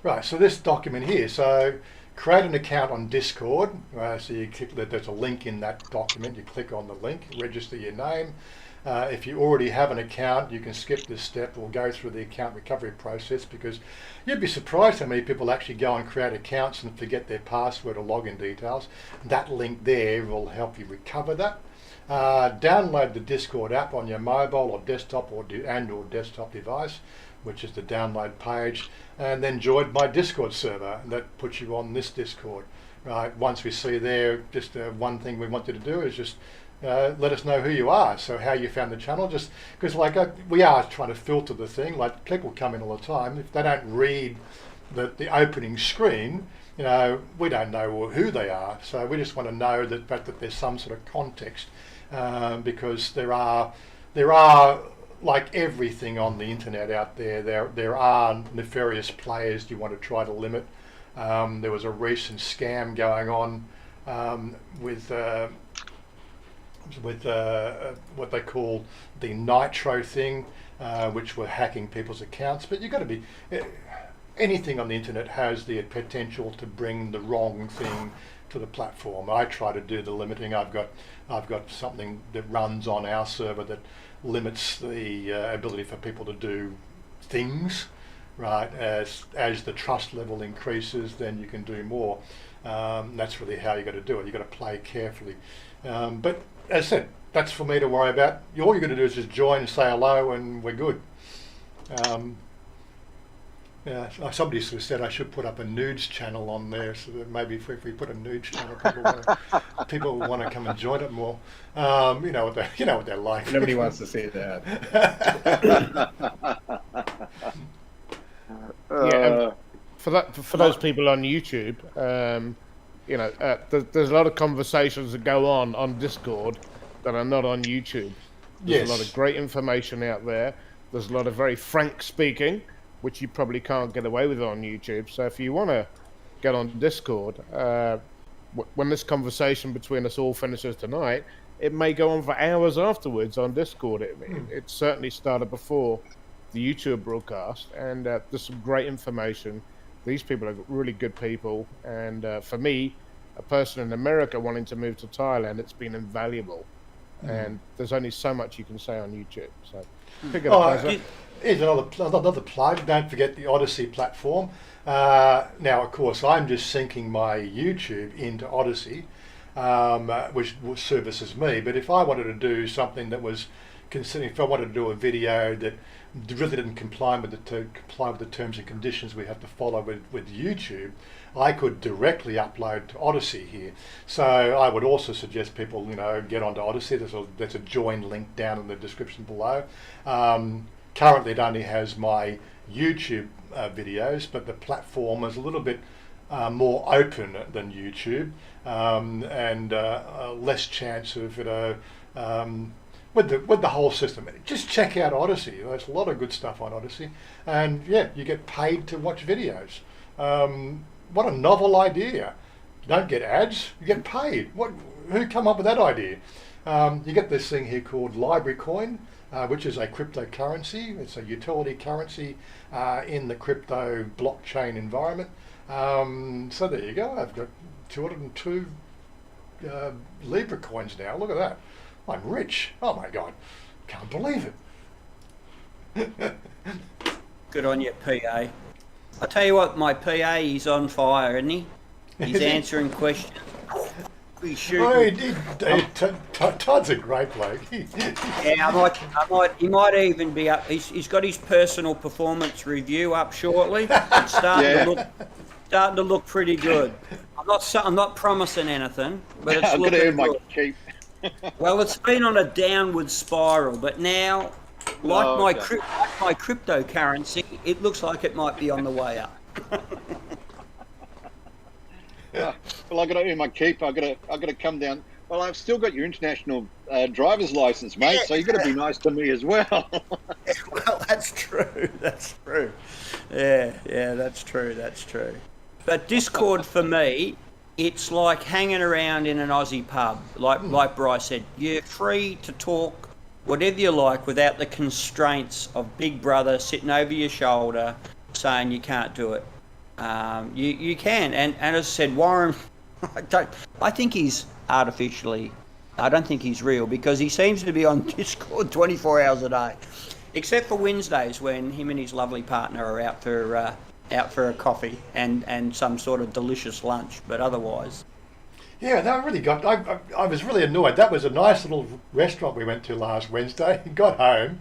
Right, so this document here, so... create an account on Discord. So you click that. There's a link in that document. You click on the link, register your name. If you already have an account, you can skip this step or go through the account recovery process because you'd be surprised how many people actually go and create accounts and forget their password or login details. That link there will help you recover that. Download the Discord app on your mobile or desktop or desktop device, which is the download page, and then join my Discord server. And that puts you on this Discord. Right. Once we see there, just one thing we want you to do is just let us know who you are. So how you found the channel, just because we are trying to filter the thing. Like people come in all the time. If they don't read the opening screen, we don't know who they are. So we just want to know that there's some sort of context because there are like everything on the internet out there, there are nefarious players you want to try to limit. There was a recent scam going on with what they call the Nitro thing, which were hacking people's accounts. But you've got to be... anything on the internet has the potential to bring the wrong thing to the platform. I try to do the limiting. I've got something that runs on our server that limits the ability for people to do things, right? As the trust level increases, then you can do more. That's really how you got to do it. You got to play carefully. But as I said, that's for me to worry about. All you got to do is just join and say hello, and we're good. Somebody sort of said I should put up a nudes channel on there, so that maybe if we put a nudes channel, people want to come and join it more. You know what they're like. Nobody wants to see that. for those people on YouTube, there's a lot of conversations that go on Discord that are not on YouTube. There's a lot of great information out there. There's a lot of very frank speaking, which you probably can't get away with on YouTube. So if you want to get on Discord, when this conversation between us all finishes tonight, it may go on for hours afterwards on Discord. It certainly started before the YouTube broadcast, and there's some great information. These people are really good people, and for me, a person in America wanting to move to Thailand, it's been invaluable. And there's only so much you can say on YouTube. So pick it up. Here's another plug. Don't forget the Odyssey platform. Now, of course, I'm just syncing my YouTube into Odyssey, which services me. But if I wanted to do something that was considering, if I wanted to do a video that really didn't comply with the terms and conditions we have to follow with YouTube, I could directly upload to Odyssey here. So I would also suggest people, get onto Odyssey. There's a join link down in the description below. Currently, it only has my YouTube videos, but the platform is a little bit more open than YouTube, and less chance of with the whole system. Just check out Odyssey. There's a lot of good stuff on Odyssey, and you get paid to watch videos. What a novel idea! You don't get ads, you get paid. Who come up with that idea? You get this thing here called Library Coin, which is a cryptocurrency. It's a utility currency in the crypto blockchain environment. So there you go. I've got 202 Libra coins now. Look at that. I'm rich. Oh my God. Can't believe it. Good on you, PA. I tell you what, my PA, he's on fire, isn't he? He's answering questions. He's shooting. Todd's a great bloke. He might even be up. He's got his personal performance review up shortly. It's starting to look pretty good. I'm not promising anything, but it's looking good. My keep. Well, it's been on a downward spiral, but now, like my cryptocurrency, it looks like it might be on the way up. Well, I got to earn my keep. I got to come down. Well, I've still got your international driver's license, mate. So you got to be nice to me as well. Well, that's true. That's true. Yeah, that's true. That's true. But Discord for me, it's like hanging around in an Aussie pub. Like Bryce said, you're free to talk whatever you like without the constraints of Big Brother sitting over your shoulder saying you can't do it. You can, and as I said, Warren, I think he's artificially, I don't think he's real, because he seems to be on Discord 24 hours a day, except for Wednesdays when him and his lovely partner are out for a coffee and some sort of delicious lunch, but otherwise. Yeah, that really got. I was really annoyed. That was a nice little restaurant we went to last Wednesday. Got home.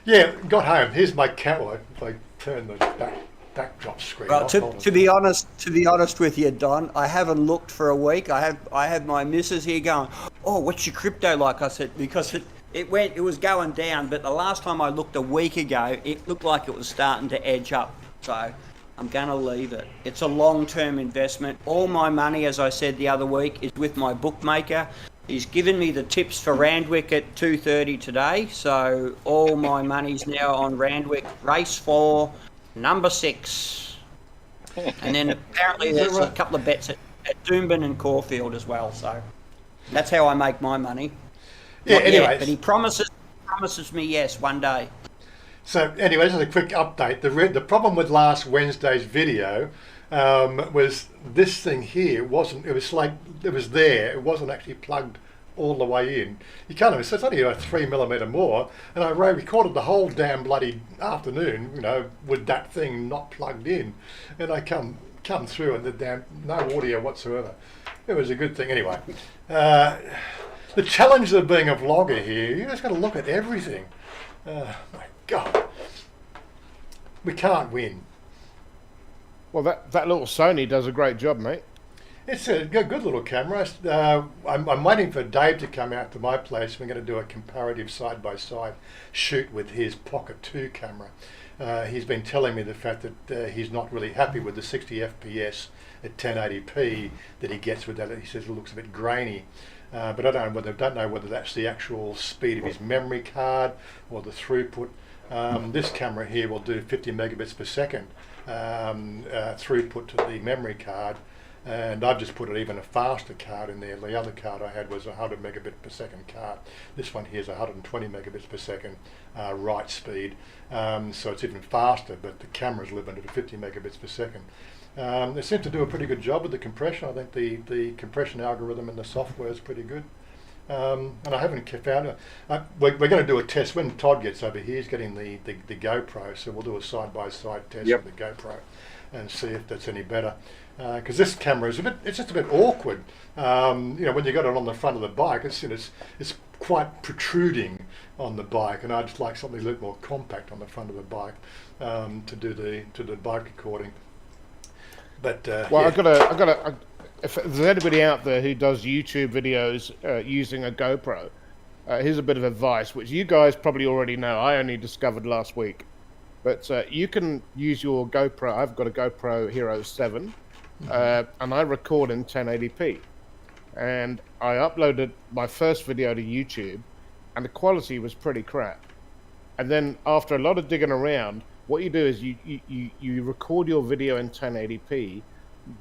Here's my cat. If I turn the backdrop screen. Well, to be honest with you, Don, I haven't looked for a week. I have my missus here going, "Oh, what's your crypto like?" I said, because it was going down, but the last time I looked a week ago, it looked like it was starting to edge up. So I'm going to leave it. It's a long-term investment. All my money, as I said the other week, is with my bookmaker. He's given me the tips for Randwick at 2:30 today, so all my money's now on Randwick race 4, number 6. And then apparently there's a couple of bets at Doomben and Caulfield as well, so that's how I make my money. Yeah, anyways. But he promises me yes one day. So anyway, just a quick update. The problem with last Wednesday's video was this thing here wasn't. It was like it was there. It wasn't actually plugged all the way in. You can't even. So it's only a 3mm more, and I recorded the whole damn bloody afternoon, with that thing not plugged in, and I come through and the no audio whatsoever. It was a good thing anyway. The challenge of being a vlogger here, you just got to look at everything. My God, we can't win. Well, that little Sony does a great job, mate. It's a good little camera. I'm waiting for Dave to come out to my place. We're going to do a comparative side-by-side shoot with his Pocket 2 camera. He's been telling me the fact that he's not really happy with the 60 FPS at 1080p that he gets with that. He says it looks a bit grainy. But I don't know whether that's the actual speed of his memory card or the throughput. This camera here will do 50 megabits per second throughput to the memory card. And I've just put even a faster card in there. The other card I had was a 100 megabit per second card. This one here is 120 megabits per second write speed. So it's even faster, but the camera's limited to 50 megabits per second. They seem to do a pretty good job with the compression. I think the compression algorithm in the software is pretty good. And I haven't found it. We're going to do a test when Todd gets over here. He's getting the GoPro, so we'll do a side-by-side test with the GoPro and see if that's any better. Because this camera is it's just a bit awkward. When you got it on the front of the bike, it's quite protruding on the bike, and I just like something a little more compact on the front of the bike to do the bike recording. But if there's anybody out there who does YouTube videos using a GoPro, here's a bit of advice, which you guys probably already know. I only discovered last week. But you can use your GoPro. I've got a GoPro Hero 7, and I record in 1080p. And I uploaded my first video to YouTube, and the quality was pretty crap. And then after a lot of digging around, what you do is you record your video in 1080p,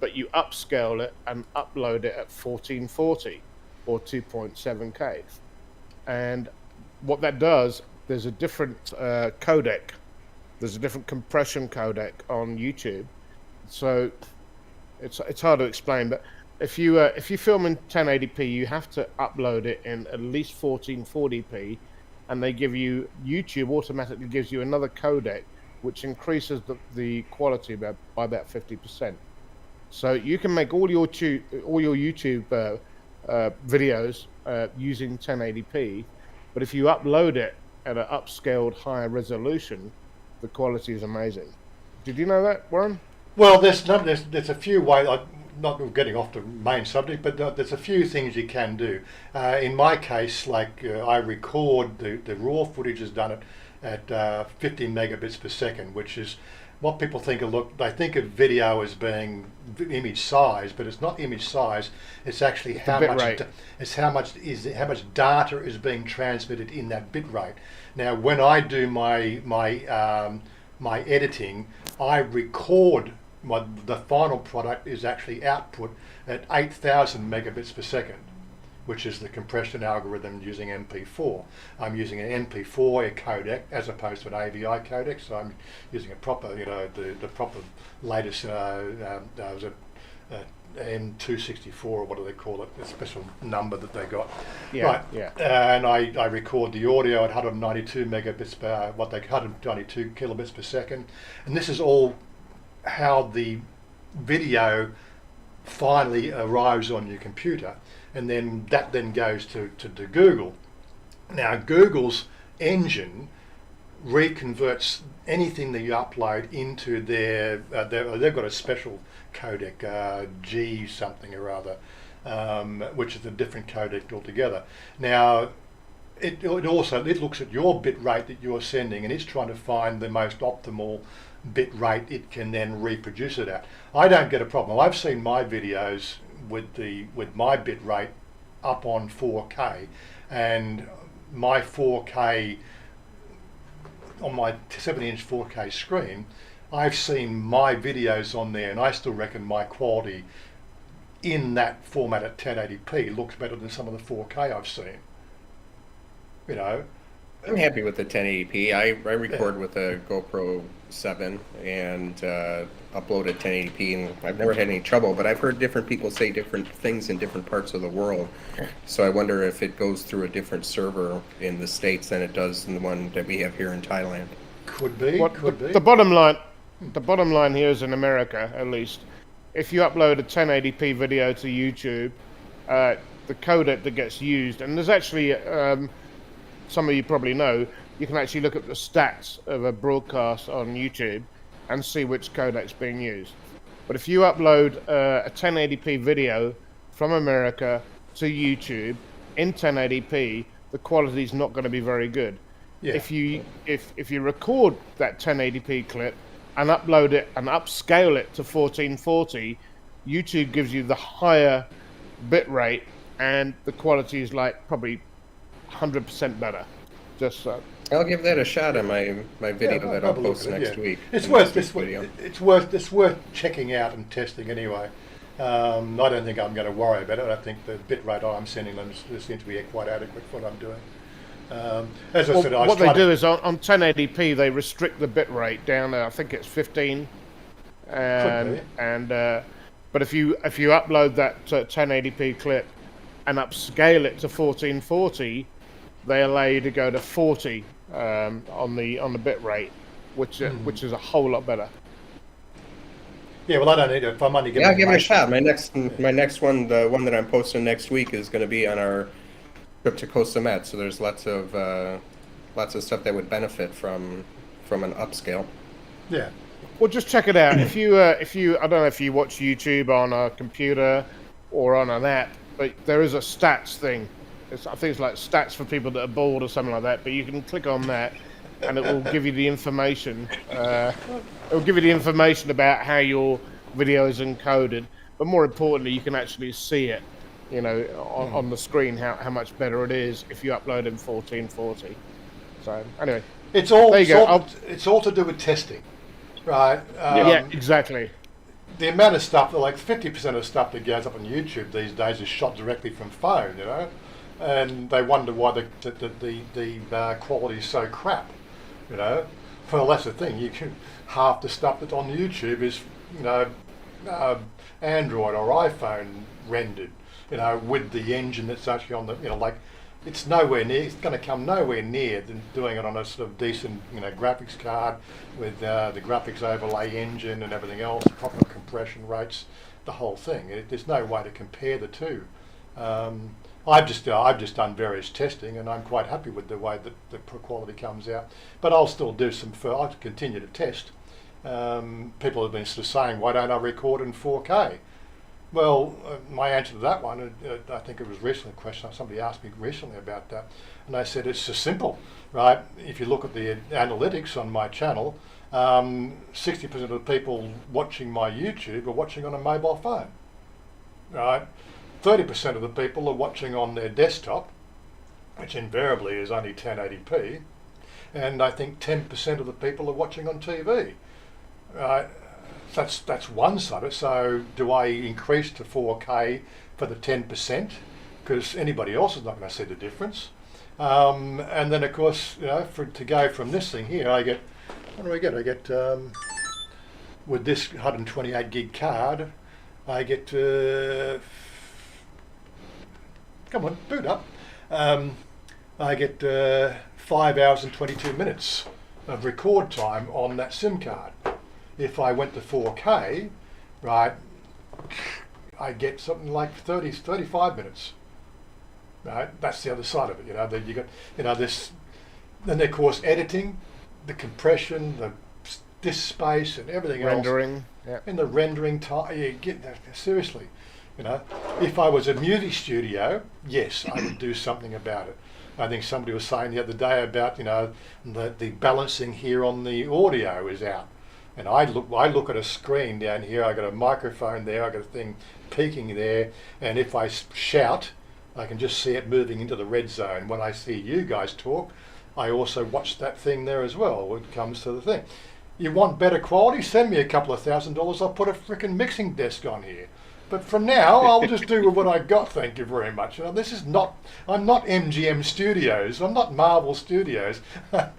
but you upscale it and upload it at 1440 or 2.7K. And what that does, there's a different codec. There's a different compression codec on YouTube. So it's hard to explain, but if you film in 1080p, you have to upload it in at least 1440p, and YouTube automatically gives you another codec which increases the quality by about 50%. So you can make all your YouTube videos using 1080p, but if you upload it at an upscaled higher resolution, the quality is amazing. Did you know that, Warren? Well, there's a few ways. I'm not getting off the main subject, but there's a few things you can do. In my case, I record the raw footage is done at 50 megabits per second, which is what people think of. Look, they think of video as being image size, but it's not image size. It's actually how much data is being transmitted in that bit rate. Now, when I do my editing, I record the final product is actually output at 8,000 megabits per second, which is the compression algorithm using MP4. I'm using an MP4 codec as opposed to an AVI codec, so I'm using a proper, the proper latest, was it M264 or what do they call it, a special number that they got. And I record the audio at 192 megabits per, 192 kilobits per second. And this is all how the video finally arrives on your computer, and then that goes to Google. Now Google's engine reconverts anything that you upload into their they've got a special codec, G something or other, which is a different codec altogether. Now it looks at your bit rate that you're sending, and it's trying to find the most optimal bit rate it can then reproduce it at. I don't get a problem. I've seen my videos with my bit rate up on 4K, and my 4K on my 70-inch 4K screen, I've seen my videos on there, and I still reckon my quality in that format at 1080p looks better than some of the 4K I've seen. I'm happy with the 1080p. I record with a GoPro 7 and upload at 1080p, and I've never had any trouble, but I've heard different people say different things in different parts of the world. So I wonder if it goes through a different server in the States than it does in the one that we have here in Thailand. Could be. The bottom line here is in America, at least, if you upload a 1080p video to YouTube, the codec that gets used, and there's actually some of you probably know, you can actually look at the stats of a broadcast on YouTube and see which codec's being used. But if you upload a 1080p video from America to YouTube in 1080p, the quality is not going to be very good. Yeah. If you record that 1080p clip and upload it and upscale it to 1440, YouTube gives you the higher bit rate, and the quality is like probably 100% better. Just so. I'll give that a shot on my video that I'll have a look post at it, next yeah. week. It's in worth next it's, week's video. it's worth checking out and testing anyway. I don't think I'm going to worry about it. I think the bit rate I'm sending them seems to be quite adequate for what I'm doing. As I said, what they do is on 1080p they restrict the bit rate down to, I think it's 15, but if you upload that 1080p clip and upscale it to 1440, they allow you to go to 40 on the bit rate, which is a whole lot better. Yeah, well, I don't need it if I'm only getting. Yeah, I'll give it a shot. My next one, the one that I'm posting next week, is going to be on our trip to Koh Samet. So there's lots of stuff that would benefit from an upscale. Yeah. Well, just check it out. If you I don't know if you watch YouTube on a computer or on an app, but there is a stats thing. I think it's like stats for people that are bored or something like that. But you can click on that, and it will give you the information. It will give you the information about how your video is encoded. But more importantly, you can actually see it, on the screen how much better it is if you upload in 1440. So anyway, It's all there you go. it's all to do with testing, right? Yeah, exactly. The amount of stuff, like 50% of stuff that goes up on YouTube these days is shot directly from phone, and they wonder why the quality is so crap, Well, that's the thing. Half the stuff that's on YouTube is, Android or iPhone rendered, with the engine that's actually on the, it's nowhere near. It's going to come nowhere near than doing it on a sort of decent, graphics card with the graphics overlay engine and everything else, proper compression rates, the whole thing. There's no way to compare the two. I've just done various testing, and I'm quite happy with the way that the quality comes out. But I'll still do I'll continue to test. People have been sort of saying, why don't I record in 4K? Well, my answer to that one, I think it was recently a question somebody asked me recently about that, and I said it's just simple, right? If you look at the analytics on my channel, 60% of the people watching my YouTube are watching on a mobile phone, right? 30% of the people are watching on their desktop, which invariably is only 1080p, and I think 10% of the people are watching on TV, right? That's one side of it. So do I increase to 4K for the 10%? Because anybody else is not going to see the difference. And then of course, to go from this thing here, I get, what do I get? I get, with this 128 gig card, I get, come on, boot up. I get 5 hours and 22 minutes of record time on that SIM card. If I went to 4K, right, I get something like 35 minutes. Right, that's the other side of it. Then you got, this. Then of course editing, the compression, the disk space, and everything Rendering, else. yeah. And the rendering time. You get seriously. If I was a music studio, yes, I would do something about it. I think somebody was saying the other day about the balancing here on the audio is out. And I look at a screen down here, I got a microphone there, I got a thing peaking there, and if I shout, I can just see it moving into the red zone. When I see you guys talk, I also watch that thing there as well when it comes to the thing. You want better quality? Send me a couple of $1,000, I'll put a freaking mixing desk on here. But for now, I'll just do with what I got, thank you very much. This is not, I'm not MGM Studios, I'm not Marvel Studios. I'm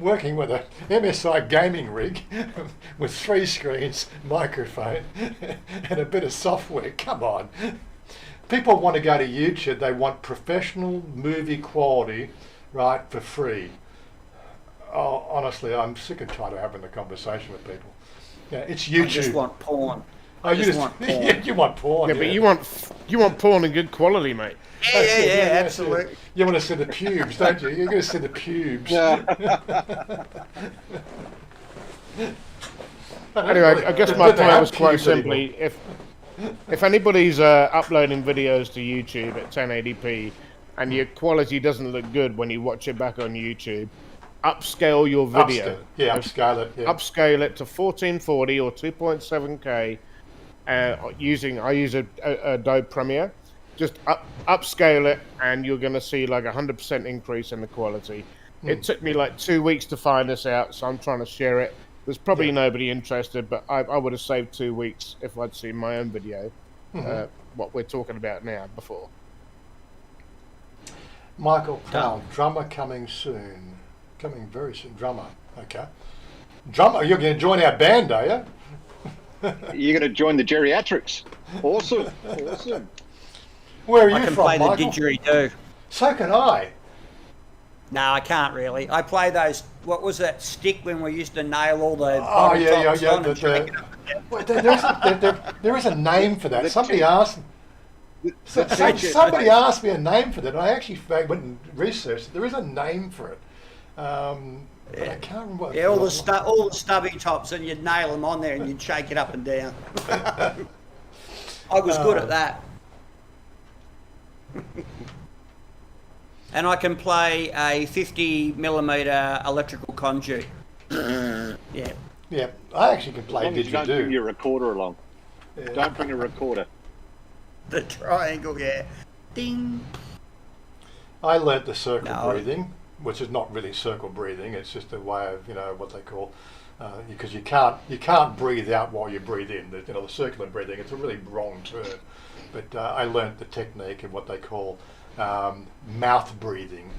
working with a MSI gaming rig with 3 screens, microphone, and a bit of software. Come on. People want to go to YouTube, they want professional movie quality, right, for free. Oh, honestly, I'm sick and tired of having the conversation with people. It's YouTube. I just want porn. Oh, you just want porn. You want porn. Yeah, but you want porn in good quality, mate. Yeah, absolutely. You want to see the pubes, don't you? You're going to see the pubes. Anyway, I guess my point was quite simply, if anybody's uploading videos to YouTube at 1080p and your quality doesn't look good when you watch it back on YouTube, upscale your video. Upscale it. Yeah. Upscale it to 1440 or 2.7K. I use Adobe Premiere. Just upscale it, and you're going to see like 100% increase in the quality. It took me like 2 weeks to find this out, so I'm trying to share it. There's probably nobody interested, but I would have saved 2 weeks if I'd seen my own video, what we're talking about now, before. Michael Powell, drummer coming soon. Coming very soon. Drummer. Okay. Drummer, you're going to join our band, are you? You're going to join the geriatrics. Awesome. Awesome. Where are you I can from, play Michael? the didgeridoo. So can I. No, I can't really. I play those. What was that stick when we used to nail all the? Oh yeah. on and shake it up? Wait, there is a name for that. Somebody asked me a name for that. And I actually went and researched it. There is a name for it. But I can't remember. Yeah, all the stubby tops, and you'd nail them on there, and you'd shake it up and down. I was good at that. And I can play a 50mm electrical conduit. Yeah. Yeah, I actually can play As long as you don't bring didgeridoo. your recorder along. Yeah. Don't bring a recorder. The triangle, yeah. Ding. I learnt the circle No. breathing, which is not really circle breathing. It's just a way of what they call because you can't breathe out while you breathe in. The circular breathing. It's a really wrong term, but I learnt the technique of what they call mouth breathing,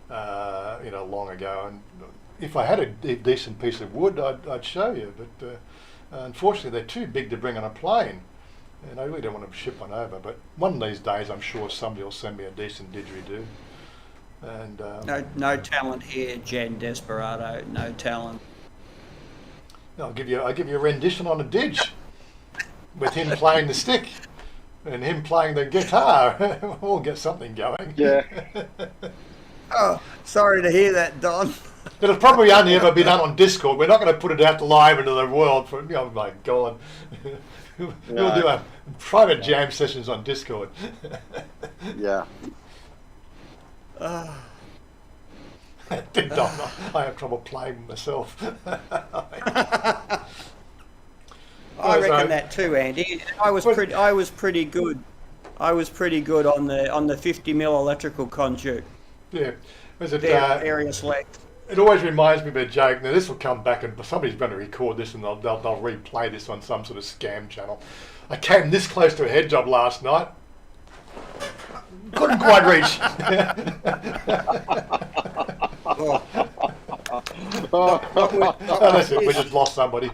long ago. And if I had a decent piece of wood, I'd show you. But unfortunately, they're too big to bring on a plane, and I really don't want to ship one over. But one of these days, I'm sure somebody will send me a decent didgeridoo. And No talent here, Jen Desperado. No talent. I'll give you a rendition on a didge with him playing the stick and him playing the guitar. We'll get something going. Yeah. Oh, sorry to hear that, Don. It'll probably only ever be done on Discord. We're not going to put it out live into the world. Oh my God. We'll do a private jam sessions on Discord. Yeah. I have trouble playing myself. I reckon that too, Andy. I was pretty good. I was pretty good on the 50mm electrical conduit. Yeah. Was it Various lengths. It always reminds me of a joke. Now this will come back, and somebody's going to record this, and they'll replay this on some sort of scam channel. I came this close to a head job last night. Couldn't quite reach. That's it. We just lost somebody.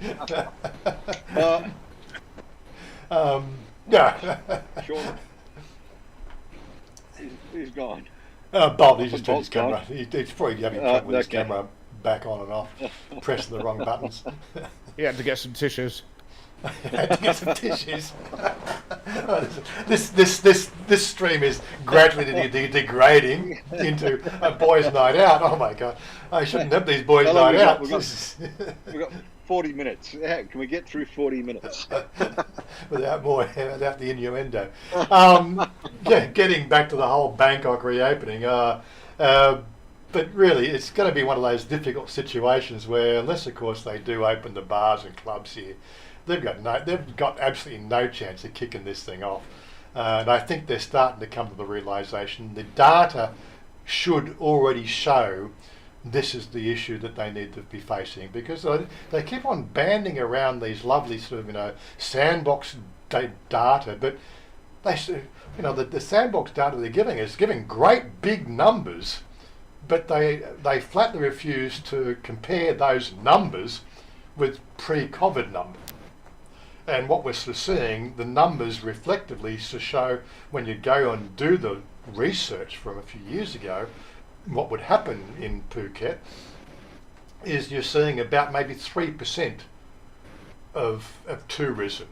Yeah. Sure. He's gone. Bob, he's just turned his Bob's camera. gone. He's probably having trouble with his Okay. camera back on and off, pressing the wrong buttons. He had to get some tissues. Had to get some tissues. This stream is gradually degrading into a boys' night out. Oh my God! I shouldn't have these boys' How long night out. We've got 40 minutes. Yeah, can we get through 40 minutes? without the innuendo. Getting back to the whole Bangkok reopening. But really, it's going to be one of those difficult situations where, unless of course they do open the bars and clubs here, they've got absolutely no chance of kicking this thing off. And I think they're starting to come to the realisation the data should already show this is the issue that they need to be facing, because they keep on banding around these lovely sort of sandbox data, but the sandbox data they're giving is giving great big numbers, but they flatly refuse to compare those numbers with pre-COVID numbers. And what we're sort of seeing, the numbers reflectively to show when you go and do the research from a few years ago, what would happen in Phuket is you're seeing about maybe 3% of tourism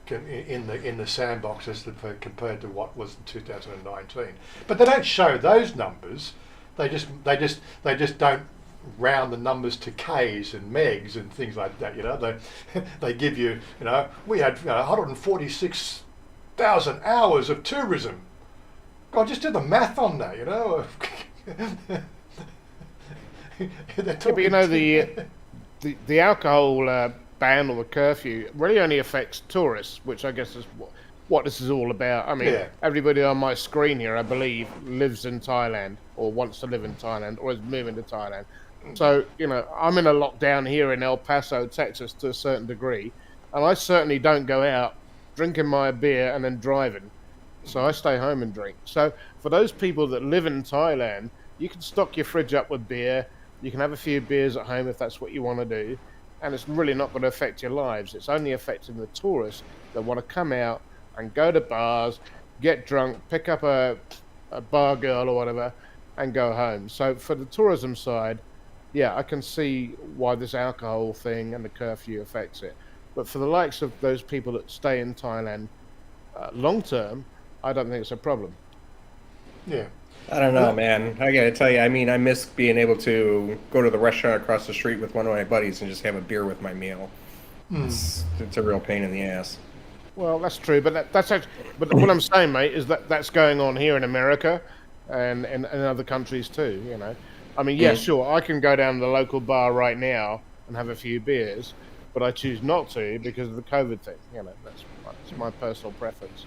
in the sandboxes compared to what was in 2019. But they don't show those numbers. They just don't round the numbers to Ks and megs and things like that. You know, they give you, you know, we had 146,000 hours of tourism. God, just do the math on that. You know. But you know the alcohol ban or the curfew really only affects tourists, which I guess is what this is all about. I mean, everybody on my screen here, I believe, lives in Thailand or wants to live in Thailand or is moving to Thailand. So, you know, I'm in a lockdown here in El Paso, Texas, to a certain degree, and I certainly don't go out drinking my beer and then driving. So I stay home and drink. So for those people that live in Thailand, you can stock your fridge up with beer. You can have a few beers at home if that's what you want to do. And it's really not going to affect your lives. It's only affecting the tourists that want to come out and go to bars, get drunk, pick up a bar girl or whatever, and go home. So for the tourism side, yeah, I can see why this alcohol thing and the curfew affects it. But for the likes of those people that stay in Thailand long term, I don't think it's a problem. Yeah. I don't know, man. I gotta tell you, I mean, I miss being able to go to the restaurant across the street with one of my buddies and just have a beer with my meal. It's a real pain in the ass. Well, that's true, but that's actually, but what I'm saying, mate, is that that's going on here in America and in other countries too. You know, I mean, yeah, sure, I can go down to the local bar right now and have a few beers, but I choose not to because of the COVID thing. You know, that's my personal preference.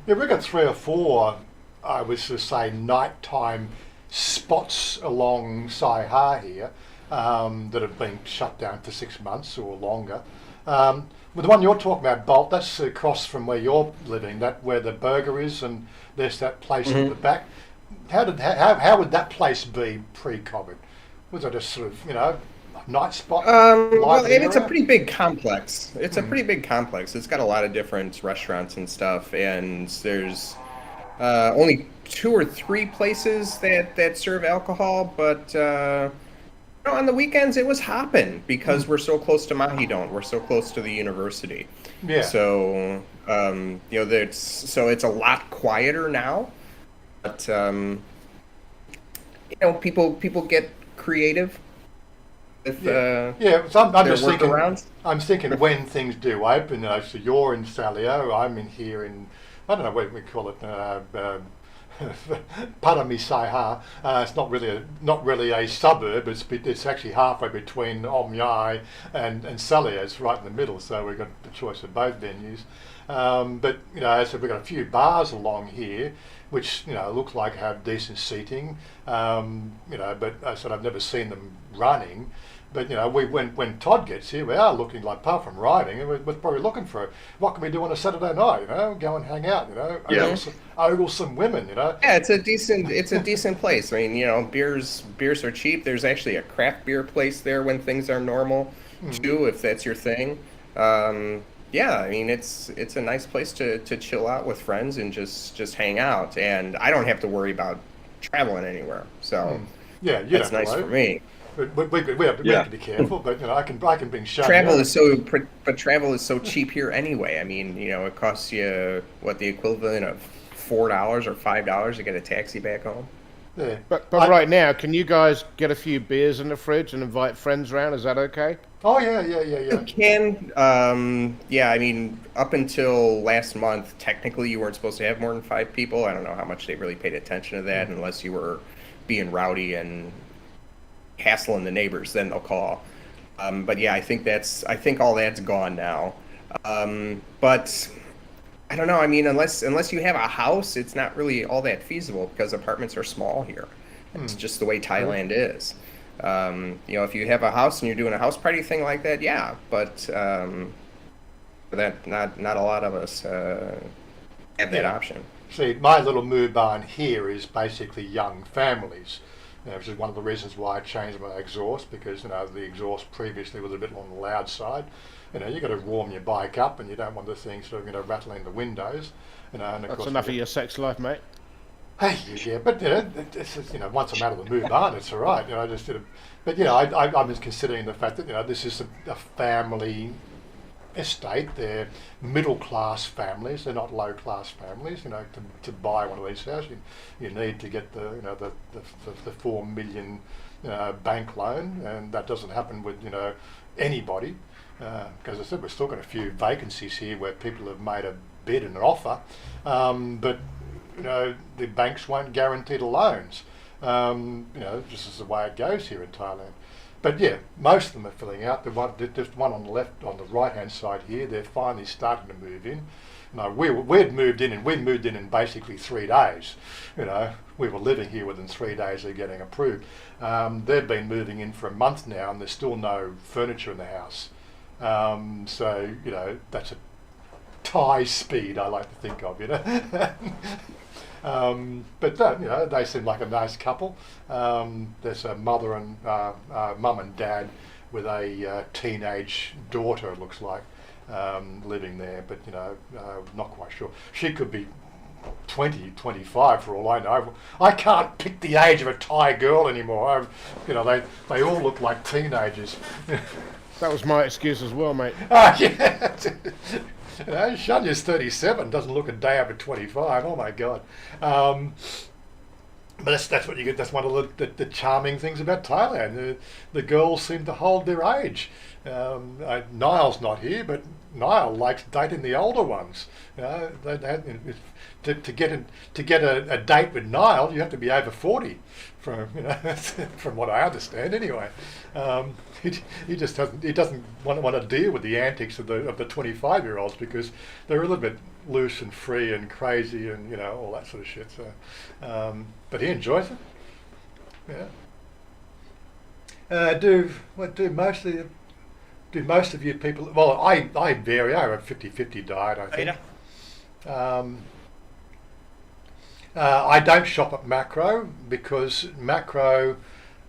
Yeah, we've got 3 or 4. I was to say nighttime spots along Sai here that have been shut down for 6 months or longer. But the one you're talking about, Bolt, that's across from where you're living, that where the burger is, and there's that place at the back. How would that place be pre-COVID? Was it just sort of, you know, a night spot? Well, and it's a pretty big complex. It's a pretty big complex. It's got a lot of different restaurants and stuff, and there's only 2 or 3 places that serve alcohol, but you know, on the weekends it was hopping because we're so close to Mahidon. We're so close to the university. Yeah. So you know, it's a lot quieter now, but you know, people get creative with yeah. So I'm just thinking. Workarounds. I'm thinking when things do open. You know, so you're in Salio. I'm in here in, I don't know what we call it, Parami Saiha. It's not really a suburb. It's actually halfway between Omyai and Salio. It's right in the middle. So we've got the choice of both venues. But you know, so we've got a few bars along here, which you know look like have decent seating. You know, but I said I've never seen them running. But you know, when Todd gets here, we are looking like, apart from riding, we're probably looking for what can we do on a Saturday night? You know, go and hang out. You know, ogle some women. You know. Yeah, it's a decent place. I mean, you know, beers are cheap. There's actually a craft beer place there when things are normal, too, if that's your thing. Yeah, I mean, it's a nice place to chill out with friends and just hang out, and I don't have to worry about traveling anywhere. So yeah, that's nice for me. But we have to be careful. But you know, I can bring shut. Travel is so cheap here anyway. I mean, you know, it costs you the equivalent of $4 or $5 to get a taxi back home. Yeah. But right now, can you guys get a few beers in the fridge and invite friends around? Is that okay? Oh yeah. You can. Yeah, I mean, up until last month, technically you weren't supposed to have more than 5 people. I don't know how much they really paid attention to that, unless you were being rowdy and hassling the neighbors, then they'll call. But yeah, I think all that's gone now. But I don't know. I mean, unless you have a house, it's not really all that feasible because apartments are small here. It's just the way Thailand is. You know, if you have a house and you're doing a house party thing like that, yeah. But that not a lot of us have that option. See, my little moo barn here is basically young families. You know, which is one of the reasons why I changed my exhaust, because you know the exhaust previously was a bit on the loud side. You know, you got to warm your bike up, and you don't want the things sort of rattling the windows. You know, and of That's course enough of your sex life, mate. Hey, yeah, but you know, it's just, you know, once I'm out of the move on, it's all right. You know, I just did but you know, I was considering the fact that you know this is a family estate. They're middle class families. They're not low class families. You know, to buy one of these houses, you need to get the $4 million bank loan, and that doesn't happen with anybody. Because as I said, we've still got a few vacancies here where people have made a bid and an offer, but the banks won't guarantee the loans. Just as the way it goes here in Thailand. But yeah, most of them are filling out. There's one on the left, on the right-hand side here. They're finally starting to move in. We'd moved in, and we moved in basically 3 days. We were living here within 3 days of getting approved. They've been moving in for a month now, and there's still no furniture in the house. So that's a Thai speed I like to think of. But they seem like a nice couple. There's a mother and mum and dad with a teenage daughter, it looks like, living there. But not quite sure. She could be 20, 25 for all I know. I can't pick the age of a Thai girl anymore. They all look like teenagers. That was my excuse as well, mate. Yeah. Chanya's 37, doesn't look a day over 25. Oh my God! But that's what you get. That's one of the charming things about Thailand. The girls seem to hold their age. Niall's not here, but Niall likes dating the older ones. To get a date with Niall, you have to be over 40. From what I understand, anyway. He just doesn't want to deal with the antics of the 25-year-olds because they're a little bit loose and free and crazy and all that sort of shit. So, but he enjoys it. Yeah. Do most of you people? Well, I vary. I have a 50-50 diet, I think. I don't shop at Macro because Macro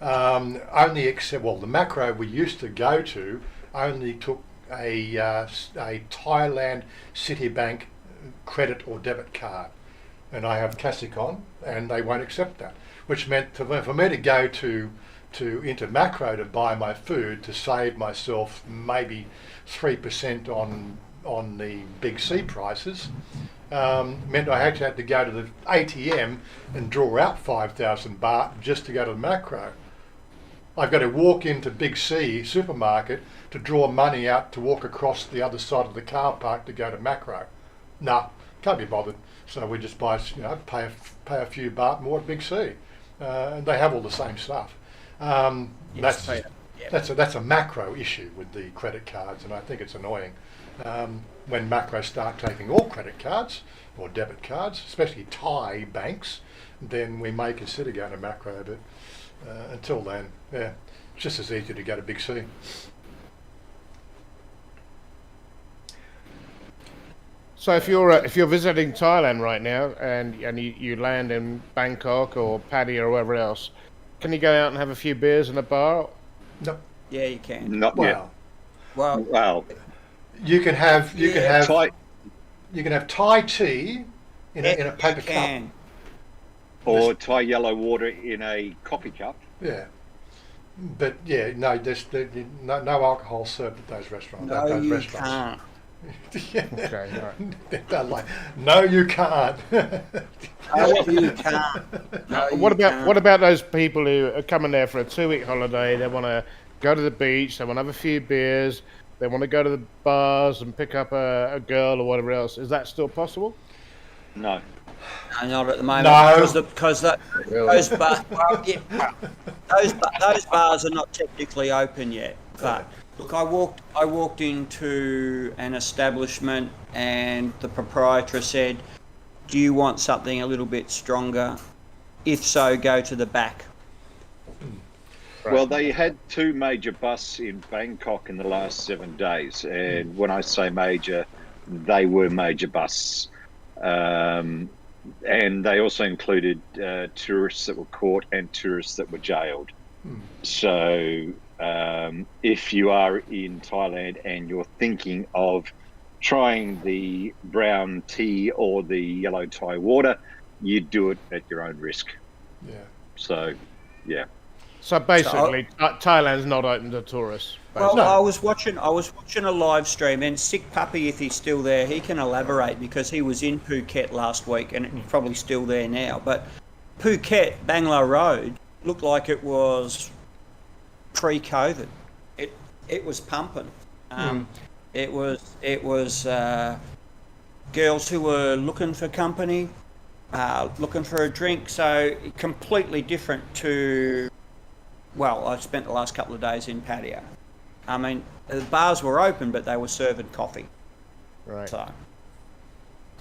only the Macro we used to go to only took a Thailand Citibank credit or debit card, and I have Classicon, and they won't accept that, which meant for me to go into Macro to buy my food to save myself maybe 3% on the big C prices. Meant I actually had to go to the ATM and draw out 5,000 baht just to go to the Macro. I've got to walk into Big C supermarket to draw money out to walk across the other side of the car park to go to Macro. Nah, can't be bothered. So we just buy, pay a few baht more at Big C, and they have all the same stuff. That's a macro issue with the credit cards, and I think it's annoying. When Macro start taking all credit cards or debit cards, especially Thai banks, then we may consider going to Macro. But until then, yeah, it's just as easy to go to Big C. So if you're visiting Thailand right now and you land in Bangkok or Paddy or wherever else, can you go out and have a few beers in a bar? No. Yeah, you can. Not yet. Well, you can have Thai, Thai tea in a paper cup. or Thai yellow water in a coffee cup. Yeah. But yeah, no, there's no alcohol served at those restaurants. No, those you restaurants. can't. Okay, right. They're like, no, you can't. No, you can't. No, What about those people who are coming there for a 2-week holiday? They want to go to the beach. They want to have a few beers. They want to go to the bars and pick up a girl or whatever else. Is that still possible? No. No, not at the moment. No. Because those bars are not technically open yet. But look, I walked into an establishment and the proprietor said, "Do you want something a little bit stronger? If so, go to the back." Right. Well, they had 2 major busts in Bangkok in the last 7 days, and when I say major, they were major busts. And they also included tourists that were caught and tourists that were jailed. So if you are in Thailand and you're thinking of trying the brown tea or the yellow Thai water, you do it at your own risk. Yeah. So, yeah. So basically, Thailand's not open to tourists. Well, No. I was watching a live stream, and Sick Puppy, if he's still there, he can elaborate because he was in Phuket last week, and he's probably still there now. But Phuket, Bangla Road, looked like it was pre-COVID. It was pumping. It was girls who were looking for company, looking for a drink. So completely different to. Well, I spent the last couple of days in patio. I mean, the bars were open, but they were serving coffee. Right. So,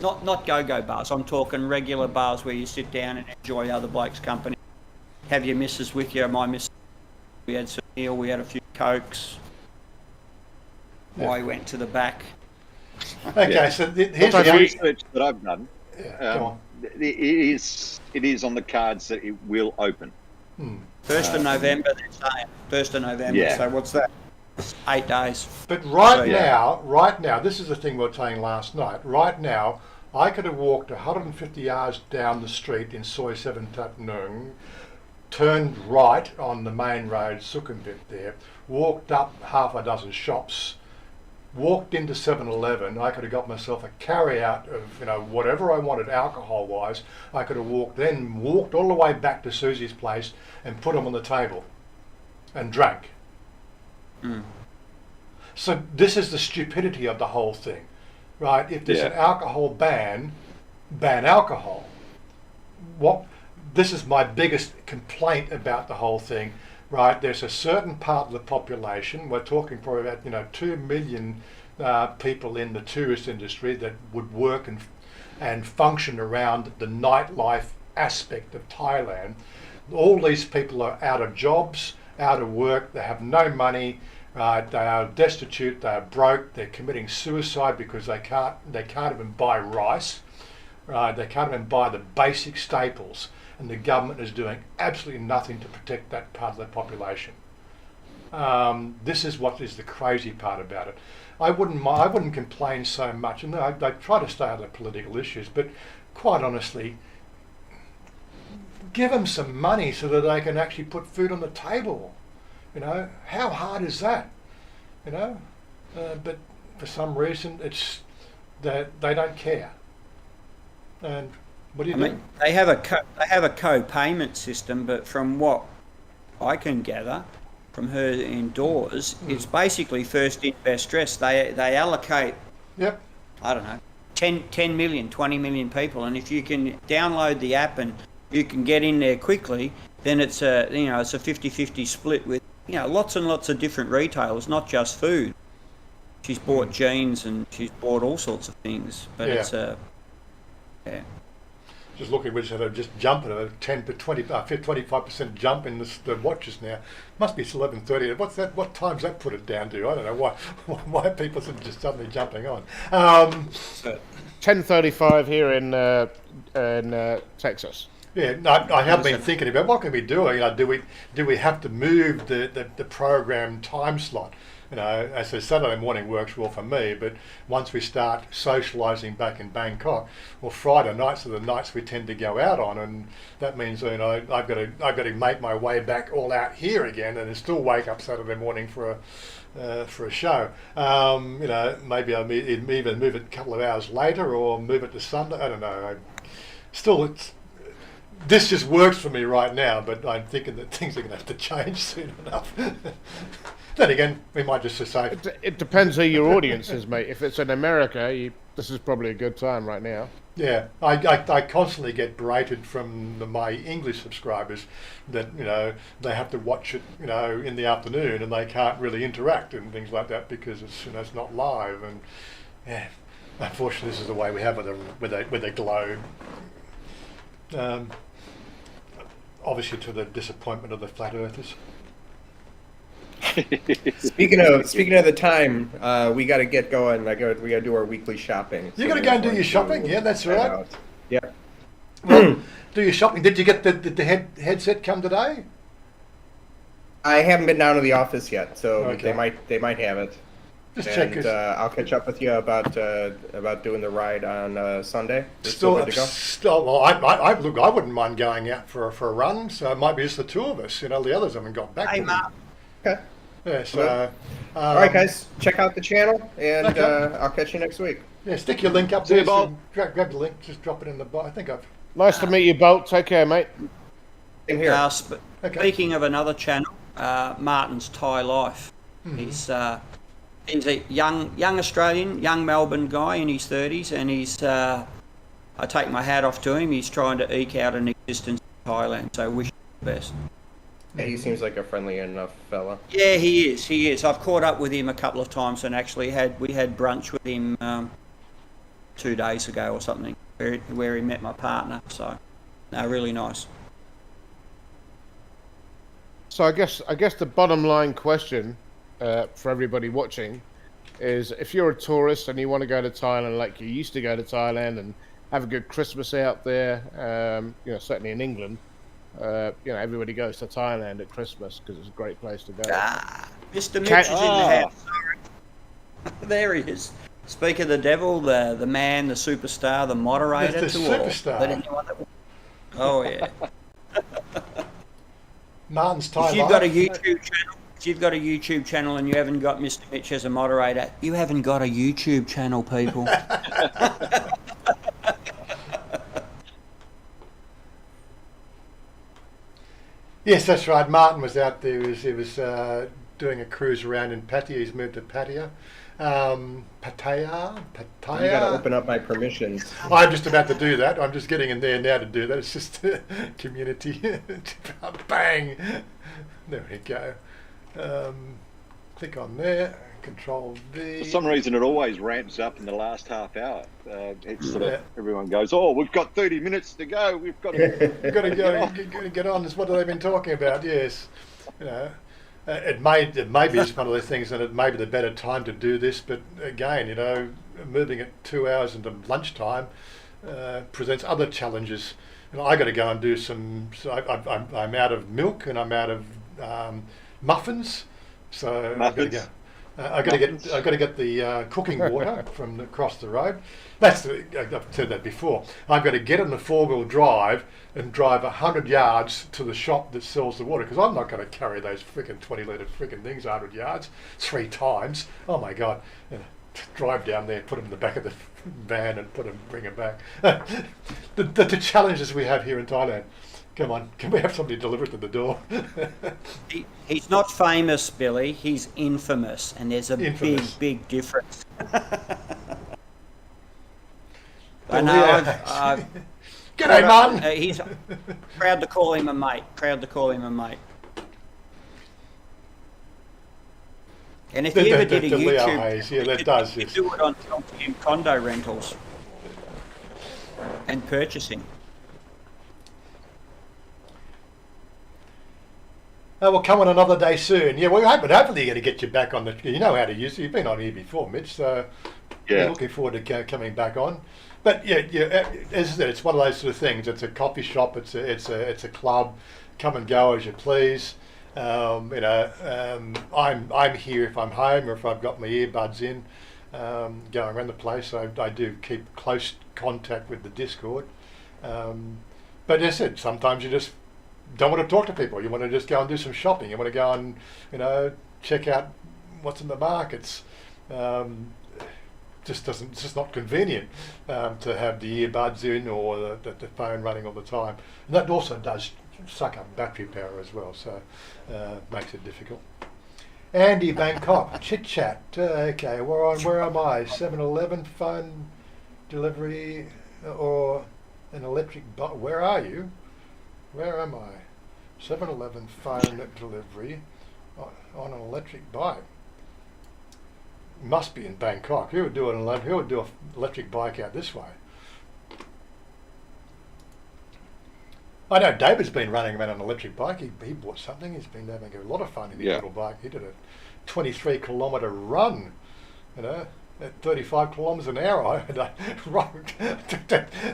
not go-go bars. I'm talking regular bars where you sit down and enjoy other blokes' company. Have your missus with you. My missus. We had some meal. We had a few cokes. I went to the back. Okay, so here's The the research that I've done. go on. It is on the cards that it will open. 1st of November, they're saying. 1st of November. Yeah. So what's that? 8 days. But right now, this is the thing we were saying last night. Right now, I could have walked 150 yards down the street in Soi 7 Tat Nung, turned right on the main road, Sukhumvit there, walked up half a dozen shops, walked into 7-Eleven. I could have got myself a carry-out of whatever I wanted alcohol-wise. I could have walked all the way back to Susie's place and put them on the table and drank. So this is the stupidity of the whole thing, right? If there's an alcohol ban alcohol. This is my biggest complaint about the whole thing, right? There's a certain part of the population, we're talking probably about 2 million people in the tourist industry that would work and function around the nightlife aspect of Thailand. All these people are out of jobs, out of work, they have no money, they are destitute, they are broke, they're committing suicide because they can't even buy rice, they can't even buy the basic staples, and the government is doing absolutely nothing to protect that part of the population. This is what is the crazy part about it. I wouldn't complain so much, and I try to stay out of political issues, but quite honestly, give them some money so that they can actually put food on the table. How hard is that? But for some reason, it's that they don't care. And what do you do? They have a co-payment system, but from what I can gather from her indoors, it's basically first in best dressed. They allocate. Yep. I don't know, 10 million, 20 million people, and if you can download the app and you can get in there quickly, then it's a 50-50 split with lots and lots of different retailers, not just food. She's bought jeans and she's bought all sorts of things, but it's Just looking, we just jumping at a 10 to 20, 25% jump in the watches now. Must be 11:30. What's that? What time's that put it down to? I don't know why people are just suddenly jumping on. 10:35 here in Texas. Yeah, no, I have been thinking about what can we do. Do we have to move the program time slot? I say Saturday morning works well for me, but once we start socialising back in Bangkok, well, Friday nights are the nights we tend to go out on, and that means I've got to make my way back all out here again, and still wake up Saturday morning for a show. Maybe I'll either move it a couple of hours later or move it to Sunday. I don't know. This just works for me right now, but I'm thinking that things are going to have to change soon enough. Then again, we might just say... It depends who your audience is, mate. If it's in America, this is probably a good time right now. Yeah, I constantly get berated from my English subscribers that, they have to watch it, in the afternoon and they can't really interact and things like that because it's not live. And yeah, unfortunately, this is the way we have with a globe. Obviously, to the disappointment of the flat earthers. Speaking of the time, we got to get going. We got to do our weekly shopping. You got to go and do your shopping. Yeah, that's right. Yeah. Well, do your shopping. Did you get the headset come today? I haven't been down to the office yet, so Okay. they might have it. Just And check. I'll catch up with you about doing the ride on Sunday. Still, good to go? well, I wouldn't mind going out for a run. So it might be just the two of us. The others haven't got back. Hey, to me. Mark. Okay. Yeah. So. All right, guys. Check out the channel, and Okay. I'll catch you next week. Yeah, stick your link up See there. you, Bob. Grab the link. Just drop it in the. I think Nice to meet you, Bolt. Take care, mate. In here. Speaking of another channel, Martin's Thai Life. He's a young Australian, young Melbourne guy in his 30s, and I take my hat off to him. He's trying to eke out an existence in Thailand, so wish him the best. Yeah, he seems like a friendly enough fella. Yeah, he is. I've caught up with him a couple of times, and actually we had brunch with him 2 days ago or something, where he met my partner. So, no, really nice. So I guess the bottom line question for everybody watching is, if you're a tourist and you want to go to Thailand like you used to go to Thailand and have a good Christmas out there, certainly in England, everybody goes to Thailand at Christmas because it's a great place to go. Mr. Mitch is in the house. Sorry. There he is. Speak of the devil, the man, the superstar, the moderator, the to superstar. all. But anyone that... Oh yeah. Martin's Thai If you've Life. got a YouTube channel and you haven't got Mr. Mitch as a moderator, you haven't got a YouTube channel, people. Yes, that's right. Martin was out there. He was doing a cruise around in Pattaya. He's moved to Pattaya. Pattaya. You got to open up my permissions. I'm just about to do that. I'm just getting in there now to do that. It's just community. Bang. There we go. Click on there. Control V. For some reason, it always ramps up in the last half hour. It's sort of everyone goes, "Oh, we've got 30 minutes to go. We've got to, Got to go. Get on. That's what they've been talking about. Yes, it may be just one of those things, and it may be the better time to do this. But again, moving it 2 hours into lunchtime presents other challenges. And I got to go and do some. So I'm out of milk and I'm out of muffins. So I've got to go. I've got to get the cooking water from across the road. I've said that before. I've got to get on the 4-wheel drive and drive 100 yards to the shop that sells the water, because I'm not going to carry those freaking 20-litre freaking things 100 yards 3 times. Oh my God! Drive down there, put them in the back of the van, and bring them back. The challenges we have here in Thailand. Come on, can we have somebody deliver it to the door? He's not famous, Billy. He's infamous, and there's a big difference. I know. G'day, Martin. He's proud to call him a mate. And if he ever did a YouTube, you do it on condo rentals and purchasing. We'll come on another day soon. Yeah, we're hopefully going to get you back on the. You know how to use it. You've been on here before, Mitch. So we're looking forward to coming back on. But yeah, as I said, it's one of those sort of things. It's a coffee shop. It's a club. Come and go as you please. I'm here if I'm home or if I've got my earbuds in, going around the place. I do keep close contact with the Discord. But as I said, sometimes you just don't want to talk to people. You want to just go and do some shopping. You want to go and check out what's in the markets. It's just not convenient to have the earbuds in or the phone running all the time. And that also does suck up battery power as well, so makes it difficult. Andy, Bangkok, chit-chat. Okay, where am I? 7-Eleven phone delivery or an electric bike? Where are you? Where am I? 7-Eleven phone delivery on an electric bike. Must be in Bangkok. Who would do an electric bike out this way? I know David's been running around on an electric bike. He bought something. He's been having a lot of fun in his little bike. He did a 23-kilometre run, at 35 kilometres an hour. I had a run.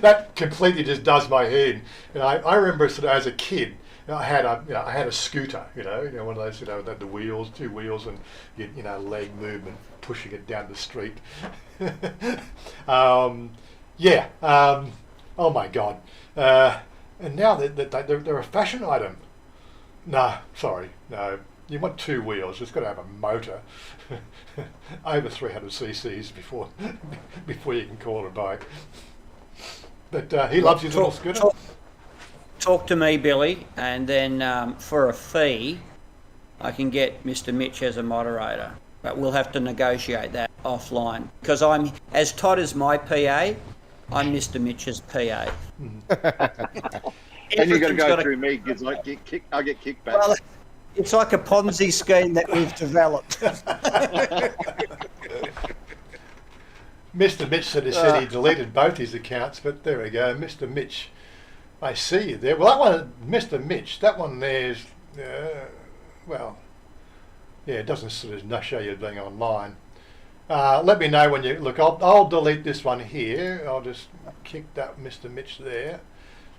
That completely just does my head. I remember sort of as a kid, I had a scooter. One of those that the wheels, 2 wheels, and leg movement, pushing it down the street. Oh my God. And now they're a fashion item. No, sorry, no. You want 2 wheels. It's got to have a motor, over 300 cc's before you can call it a bike. But he loves his little scooter. Talk to me, Billy, and then for a fee, I can get Mr. Mitch as a moderator. But we'll have to negotiate that offline. Because I'm, as Todd is my PA, I'm Mr. Mitch's PA. And you've got to go through me because I get kicked back. Well, it's like a Ponzi scheme that we've developed. Mr. Mitch said he deleted both his accounts, but there we go. Mr. Mitch, I see you there. Well, that one, Mr. Mitch, that one there's, well, yeah, it doesn't sort of show you being online. Let me know when you look. I'll delete this one here. I'll just kick that Mr. Mitch there.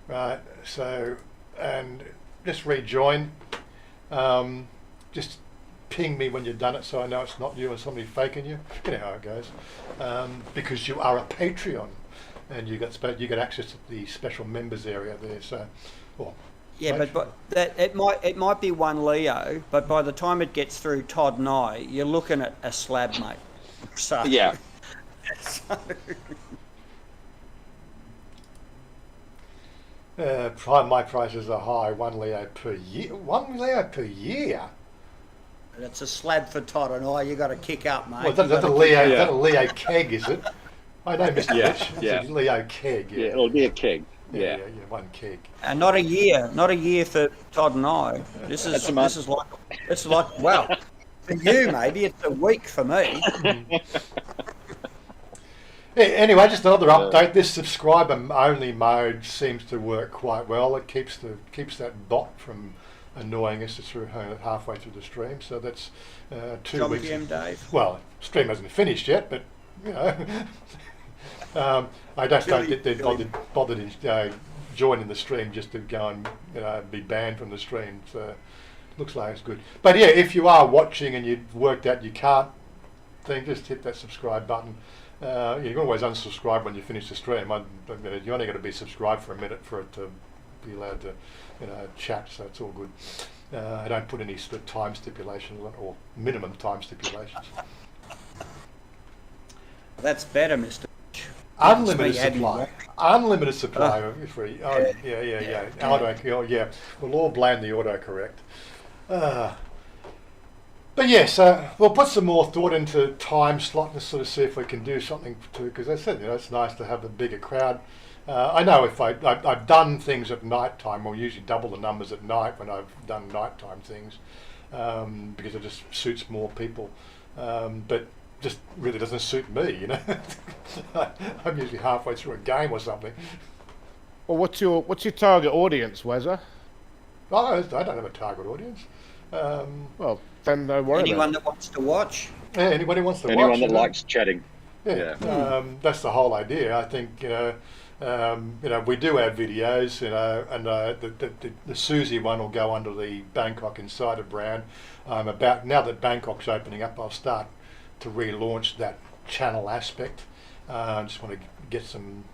Right. So, and just rejoin. Just ping me when you've done it, so I know it's not you and somebody faking you. You know how it goes. Because you are a Patreon, and you get access to the special members area there. So, well, yeah, but that it might be one Leo, but by the time it gets through Todd and I, you're looking at a slab, mate. So, yeah. My prices are high. 1 Leo per year. 1 Leo per year. That's a slab for Todd and I. You got to kick up, mate. Well, that's a Leo. Is that a Leo keg? Is it? I know, Mr. Mitch. Yeah. It's a Leo keg. Yeah, it'll be a keg. Yeah, 1 keg. Not a year for Todd and I. This is like well, for you maybe it's a week for me. Yeah, anyway, just another update. This subscriber-only mode seems to work quite well. It keeps that bot from annoying us through halfway through the stream. So that's 2 weeks. PM Dave. Well, stream hasn't finished yet, but you know, I just don't get bothered in joining the stream just to go and be banned from the stream. So looks like it's good. But yeah, if you are watching and you've worked out you can't just hit that subscribe button. You can always unsubscribe when you finish the stream. You only got to be subscribed for a minute for it to be allowed to, chat. So it's all good. I don't put any sort of time stipulations on, or minimum time stipulations. That's better, Mr. Unlimited supply. Unlimited supply of free. Oh, yeah. Yeah. We'll all blame the autocorrect. But yes, we'll put some more thought into time slot and sort of see if we can do something too. Because I said, it's nice to have a bigger crowd. I know if I've done things at night time, or usually double the numbers at night when I've done nighttime things, because it just suits more people. But just really doesn't suit me, I'm usually halfway through a game or something. Well, what's your target audience, Wazza? Oh, I don't have a target audience. Well, then don't worry. Anyone that wants to watch. Yeah, anybody wants to watch. Anyone that likes chatting. Yeah. That's the whole idea. I think we do have videos, and the Susie one will go under the Bangkok Insider brand. Now that Bangkok's opening up, I'll start to relaunch that channel aspect. I just want to get some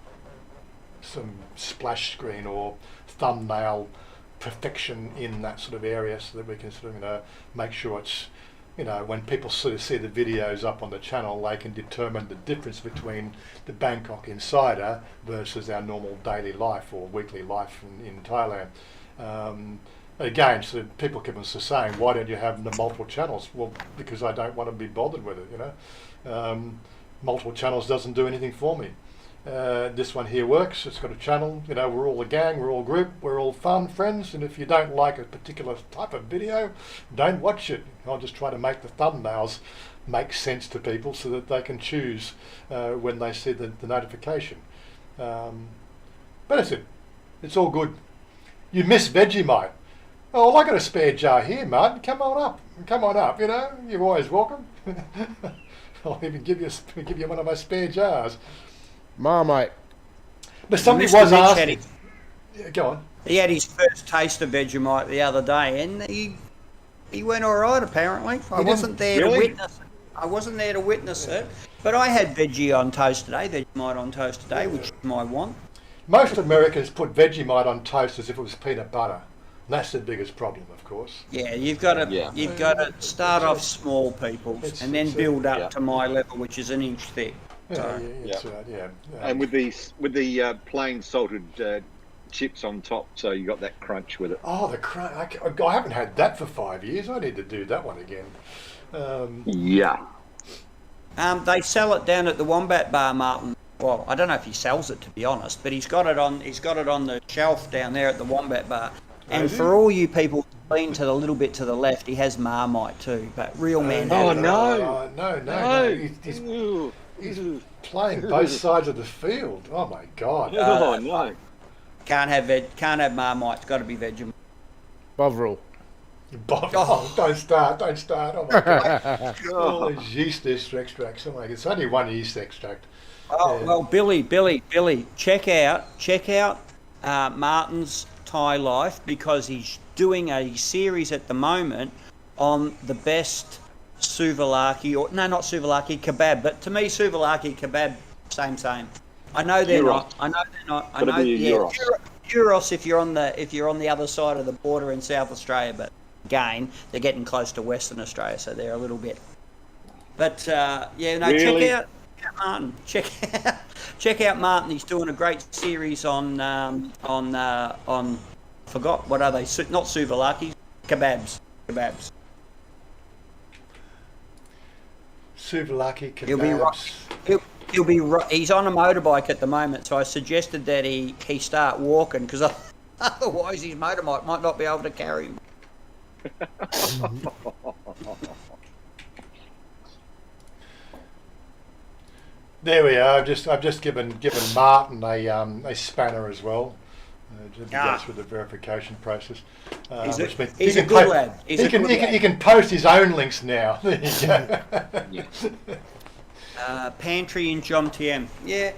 splash screen or thumbnail perfection in that sort of area, so that we can sort of make sure it's when people sort of see the videos up on the channel, they can determine the difference between the Bangkok Insider versus our normal daily life or weekly life in Thailand. Again, so people keep on saying, why don't you have the multiple channels? Well, because I don't want to be bothered with it, multiple channels doesn't do anything for me. This one here works. It's got a channel. We're all a gang, we're all a group, we're all fun friends. And if you don't like a particular type of video, don't watch it. I'll just try to make the thumbnails make sense to people so that they can choose when they see the notification. But that's it. It's all good. You miss Vegemite. Oh, well, I got a spare jar here, Martin. Come on up. You're always welcome. I'll even give you one of my spare jars. Marmite. But somebody was asking. Yeah, go on. He had his first taste of Vegemite the other day, and he went all right. Apparently, I wasn't there to witness it. But I had Vegemite on toast today, which is my want. Most Americans put Vegemite on toast as if it was peanut butter. And that's the biggest problem, of course. Yeah, you've got to start off small, people, and then build up to my level, which is an inch thick. Yeah. And with the plain salted chips on top, so you got that crunch with it. Oh, the crunch! I haven't had that for 5 years. I need to do that one again. Yeah. They sell it down at the Wombat Bar, Martin. Well, I don't know if he sells it, to be honest, but he's got it on the shelf down there at the Wombat Bar. And for all you people lean to the little bit to the left, he has Marmite too, but real man. Oh, no! No. He's playing both sides of the field. Oh my God! Oh no! Can't have Marmite. It's got to be Vegemite. Bovril. Don't start! Oh my God! All these yeast extracts. Oh my God! It's only one yeast extract. Oh, well, Billy, check out Martin's Thai life, because he's doing a series at the moment on the best souvlaki, not souvlaki, kebab. But to me, souvlaki, kebab, same. I know they're not. I know. Yeah, Euros if you're on the other side of the border in South Australia, but again, they're getting close to Western Australia, so they're a little bit. But Really? Check out Martin. Check out Martin. He's doing a great series on forgot what are they? Not souvlaki, kebabs. Souvlaki kebabs. He'll be he's on a motorbike at the moment, so I suggested that he start walking, because otherwise his motorbike might not be able to carry him. There we are. I've just given Martin a spanner as well. Just with the verification process. He's a good lad. He can post his own links now. There you go. Pantry in Jomtien. Yeah.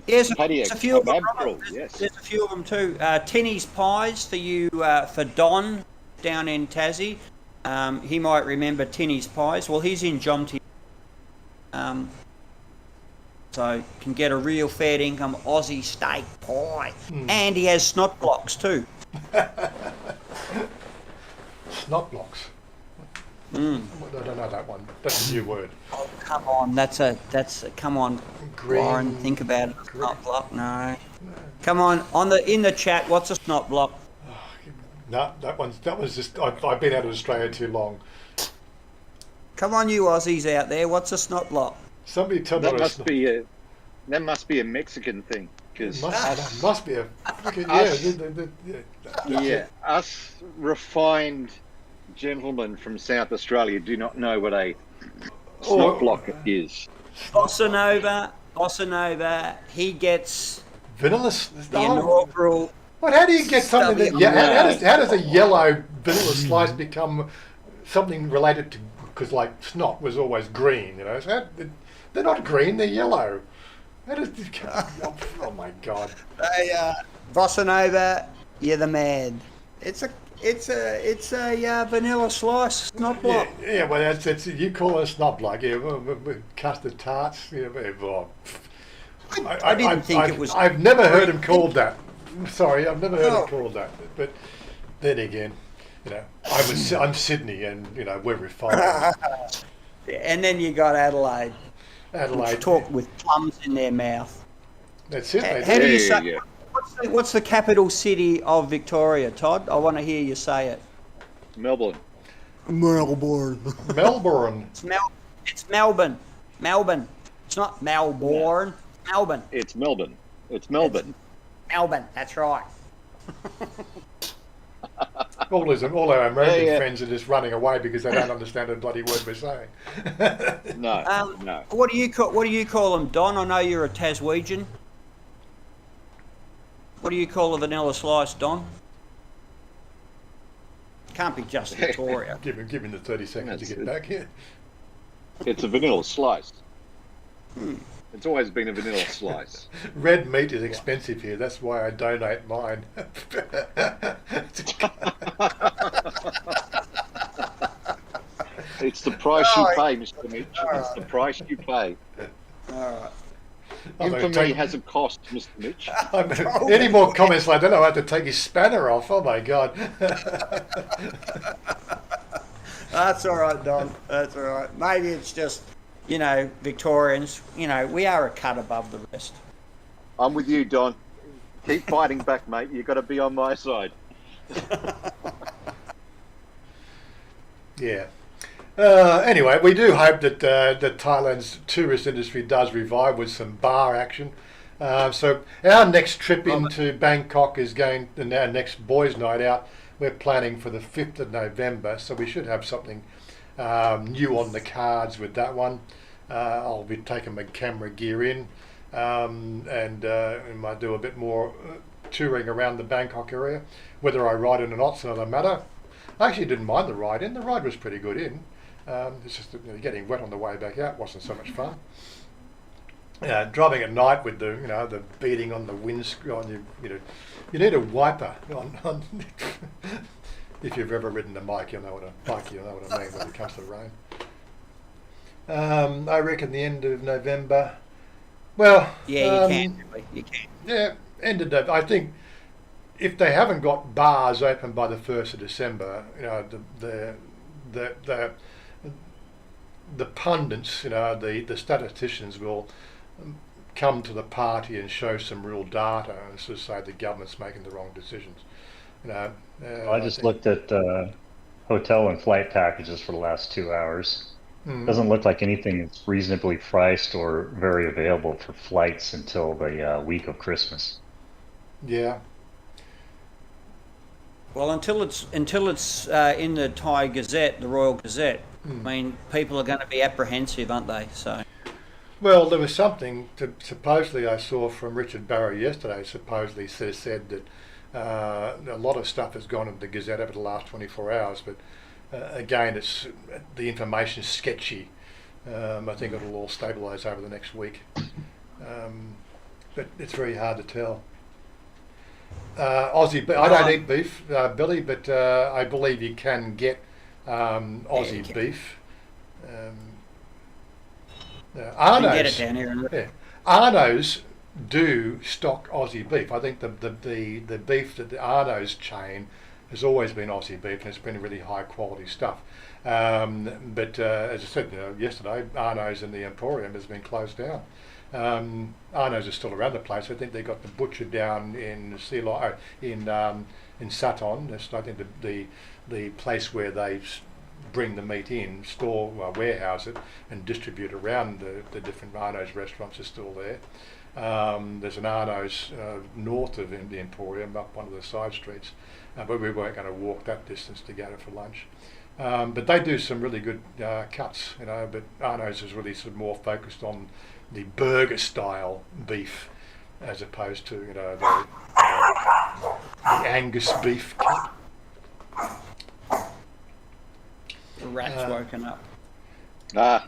There's a few of them. Yes. There's a few of them too. Tinny's Pies for you, for Don down in Tassie. He might remember Tinny's Pies. Well, he's in Jomtien. So can get a real fair income Aussie steak pie. And he has snot blocks too. Snot blocks. I don't know that one. That's a new word. Oh, come on, come on, Green. Warren, think about it. Snot block, no. Come on, in the chat, what's a snot block? No, that was just. I've been out of Australia too long. Come on, you Aussies out there, what's a snot block? Somebody tell me That what must be a Mexican thing, because must be a us refined gentlemen from South Australia do not know what a snot block is. Bossa Nova, he gets vanilla. the inaugural. What? How do you get something that? How does a yellow vanilla slice become something related to? Because like snot was always green, you know. So they're not green; they're yellow. How does this? Oh my God! Hey, Bossa Nova, you're the man. It's a vanilla slice snot block. Yeah, well, it's you call it a snot block. Yeah, custard tarts. Yeah, I didn't think it was. I've never heard him called that. Sorry, I've never heard him called that. But then again, you know, I'm Sydney, and you know we're refined. And then you got Adelaide. Adelaide talk with plums in their mouth. That's it. How do you say? What's the capital city of Victoria, Todd? I want to hear you say it. Melbourne. Melbourne. It's Melbourne. Melbourne. It's not Melbourne. Yeah. Melbourne. It's Melbourne. It's Melbourne. Melbourne. That's right. All our American friends are just running away because they don't understand the bloody word we're saying. No. What do you call them, Don? I know you're a Taswegian. What do you call a vanilla slice, Don? Can't be just Victoria. Give him the 30 seconds to get back here. It's a vanilla slice. It's always been a vanilla slice. Red meat is expensive here. That's why I donate mine. It's the price you pay, Mr. Mitch. It's the price you pay. All right. Infamy has a cost, Mr. Mitch. Any more comments like that, I'll have to take his spanner off. Oh my God. That's all right, Don. That's all right. Maybe it's just, you know, Victorians, you know, we are a cut above the rest. I'm with you, Don. Keep fighting back, mate. You've got to be on my side. Yeah. Anyway, we do hope that that Thailand's tourist industry does revive with some bar action. So our next trip into Bangkok is going, and our next boys' night out, we're planning for the 5th of November, so we should have something new on the cards with that one. I'll be taking my camera gear in, and might do a bit more touring around the Bangkok area. Whether I ride in or not's another matter. I actually didn't mind the ride in. The ride was pretty good in. It's just that, getting wet on the way back out wasn't so much fun. Driving at night with the the beating on the windscreen, you need a wiper on if you've ever ridden a bike, you'll know what I mean when it comes to rain. I reckon the end of November. Well, Yeah, you can. yeah, end of November. I think if they haven't got bars open by the 1st of December, the pundits, the statisticians will come to the party and show some real data and sort of say the government's making the wrong decisions. I just looked at hotel and flight packages for the last 2 hours. Doesn't look like anything is reasonably priced or very available for flights until the week of Christmas. Yeah. Well, until it's in the Thai Gazette, the Royal Gazette. I mean, people are going to be apprehensive, aren't they? So. Well, there was something supposedly I saw from Richard Barrow yesterday. Supposedly said that a lot of stuff has gone into the Gazette over the last 24 hours, but again, the information is sketchy. I think it'll all stabilise over the next week, but it's very hard to tell. Aussie, I don't eat beef, Billy, but I believe you can get Aussie beef. Arno's, get it down here. Yeah, Arno's do stock Aussie beef. I think the beef that the Arno's chain has always been Aussie beef, and it's been really high quality stuff. But as I said, yesterday, Arno's in the Emporium has been closed down. Arno's is still around the place. I think they got the butcher down in in Saton. That's I think the place where they bring the meat in, warehouse it, and distribute around the different Arno's restaurants is still there. There's an Arno's north of the Emporium, up one of the side streets, but we weren't going to walk that distance to go for lunch. But they do some really good cuts, but Arno's is really sort of more focused on the burger style beef as opposed to the Angus beef cut. The rat's woken up. Ah,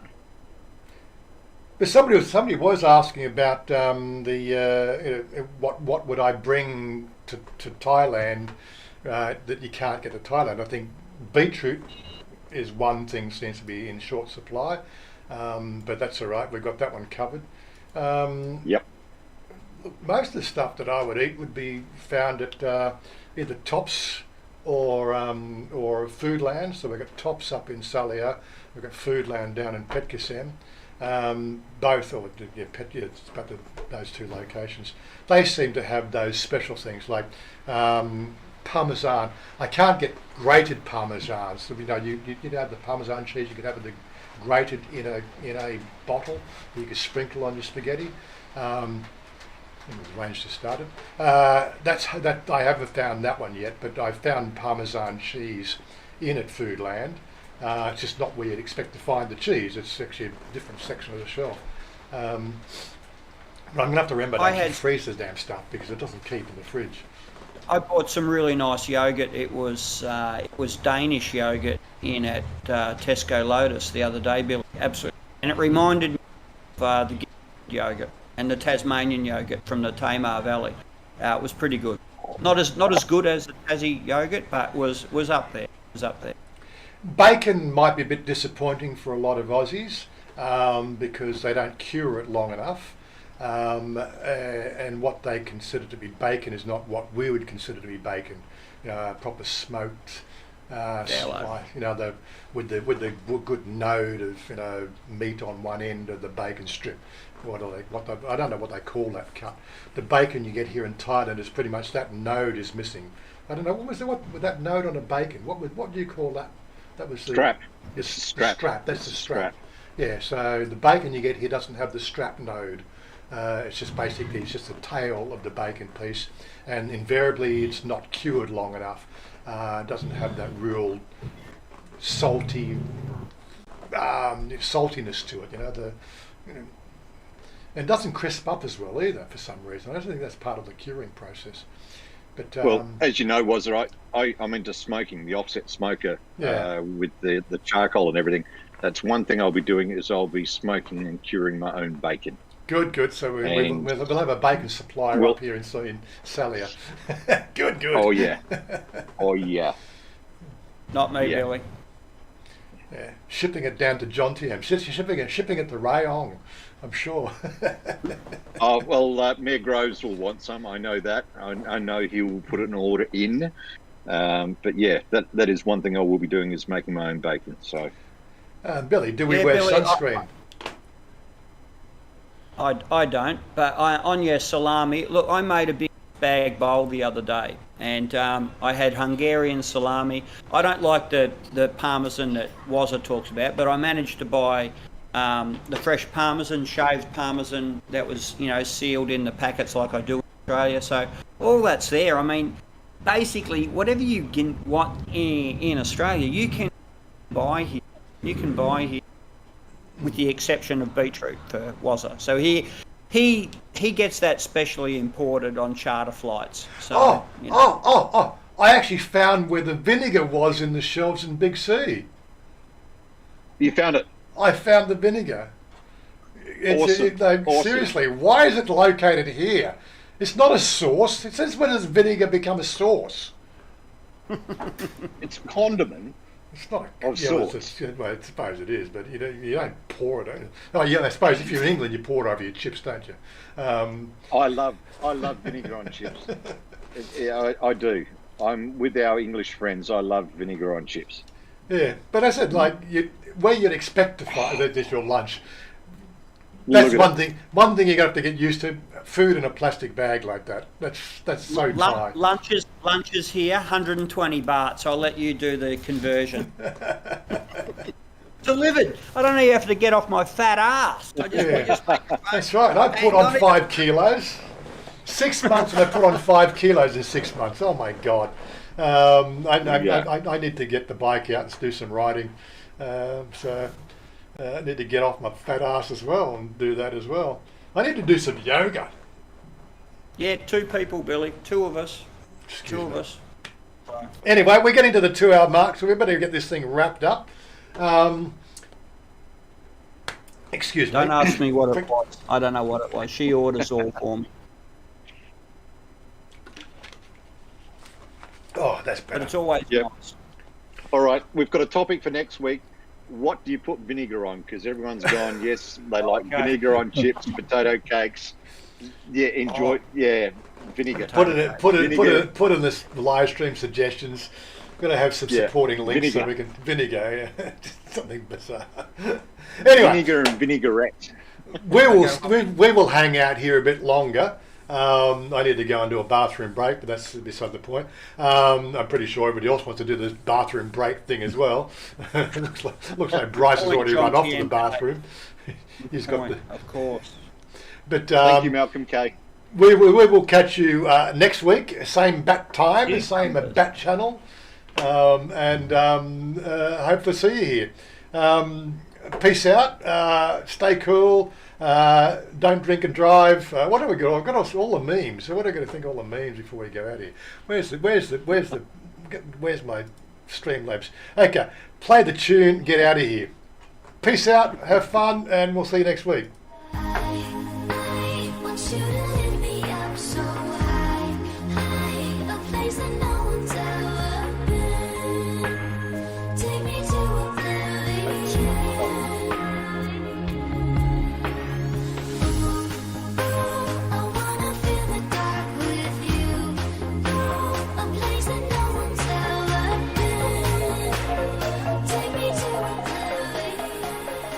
But somebody was asking about what would I bring to Thailand that you can't get to Thailand. I think beetroot is one thing seems to be in short supply, but that's all right. We've got that one covered. yep. Most of the stuff that I would eat would be found at either Tops or Foodland. So we've got Tops up in Salia, we've got Foodland down in Petkasem. Both, or it's about those two locations. They seem to have those special things like Parmesan. I can't get grated Parmesan. So you'd have the Parmesan cheese. You could have it grated in a bottle. You could sprinkle on your spaghetti. Arranged to start it. That I haven't found that one yet, but I've found Parmesan cheese in at Foodland. It's just not where you'd expect to find the cheese. It's actually a different section of the shelf. But I'm going to have to remember to freeze the damn stuff because it doesn't keep in the fridge. I bought some really nice yogurt. It was Danish yogurt in at Tesco Lotus the other day, Billy. Absolutely, and it reminded me of the yogurt and the Tasmanian yogurt from the Tamar Valley. It was pretty good. Not as good as the Tassie yogurt, but was up there. Bacon might be a bit disappointing for a lot of Aussies because they don't cure it long enough. And what they consider to be bacon is not what we would consider to be bacon. Proper smoked Supply, with the good node of meat on one end of the bacon strip. I don't know what they call that cut. The bacon you get here in Thailand is pretty much that node is missing. I don't know what with that node on a bacon. What do you call that? That was the Strap. It's Strap. the strap. That's the strap. Yeah. So the bacon you get here doesn't have the strap node. It's just the tail of the bacon piece, and invariably it's not cured long enough. It doesn't have that real saltiness to it, and it doesn't crisp up as well either for some reason. I don't think that's part of the curing process. But well, as you know, Wazza, I'm into smoking, the offset smoker, with the charcoal and everything. That's one thing I'll be doing, is I'll be smoking and curing my own bacon. Good. So we'll have a bacon supplier up here in Salia. Good. Oh yeah. Oh yeah. Not me, Billy. Yeah, shipping it down to Jontiam, shipping it to Rayong, I'm sure. Oh well, Mayor Groves will want some. I know that. I know he will put an order in. But yeah, that is one thing I will be doing, is making my own bacon. So, Billy, do we wear sunscreen? I don't, but on your salami, look, I made a big bag bowl the other day, and I had Hungarian salami. I don't like the parmesan that Wazza talks about, but I managed to buy the fresh parmesan, shaved parmesan that was, sealed in the packets like I do in Australia. So all that's there. I mean, basically, whatever you want in Australia, you can buy here. With the exception of beetroot for Wazza. So he gets that specially imported on charter flights. So, I actually found where the vinegar was in the shelves in Big C. you found it. I found the vinegar. Awesome. Seriously, why is it located here? It's not a sauce. Since when does vinegar become a sauce? It's a condiment. It's not Of sauce. Well, I suppose it is, but you don't pour it. Oh yeah, I suppose if you're in England, you pour it over your chips, don't you? I love vinegar on chips. I do. I'm with our English friends. I love vinegar on chips. Yeah, but I said where you'd expect to find that is your lunch. That's one thing. One thing you're going to have to get used to: food in a plastic bag like that. That's so dry. Lunches here, 120 baht. So I'll let you do the conversion. Delivered. I don't even have to get off my fat ass. That's right. I put on 5 kilos. 6 months, and I put on 5 kilos in 6 months. Oh my God. I need to get the bike out and do some riding. I need to get off my fat ass as well and do that as well. I need to do some yoga. Yeah, 2 people, Billy. 2 of us. Excuse Two me. of us. Anyway, we're getting to the 2-hour mark, so we better get this thing wrapped up. Excuse me. Don't ask me what it was. I don't know what it was. She orders all for me. Oh, that's better. But it's always nice. All right, we've got a topic for next week. What do you put vinegar on? Because everyone's gone, yes, they like vinegar on chips, potato cakes. Yeah, enjoy. Yeah, vinegar. Put in this live stream suggestions. We're going to have some supporting links so we can vinegar. Yeah. Something bizarre. Anyway, vinegar and vinaigrette. we will hang out here a bit longer. I need to go and do a bathroom break, but that's beside the point. I'm pretty sure everybody else wants to do this bathroom break thing as well. looks like Bryce has already run off to the bathroom. He's got of course. But thank you, Malcolm K. We will catch you next week, same bat time, same bat channel, and hopefully see you here. Peace out. Stay cool. Don't drink and drive. What have we got? I've got all the memes. So what are I going to think of all the memes before we go out here? Where's my Streamlabs? Okay, play the tune. Get out of here. Peace out. Have fun, and we'll see you next week.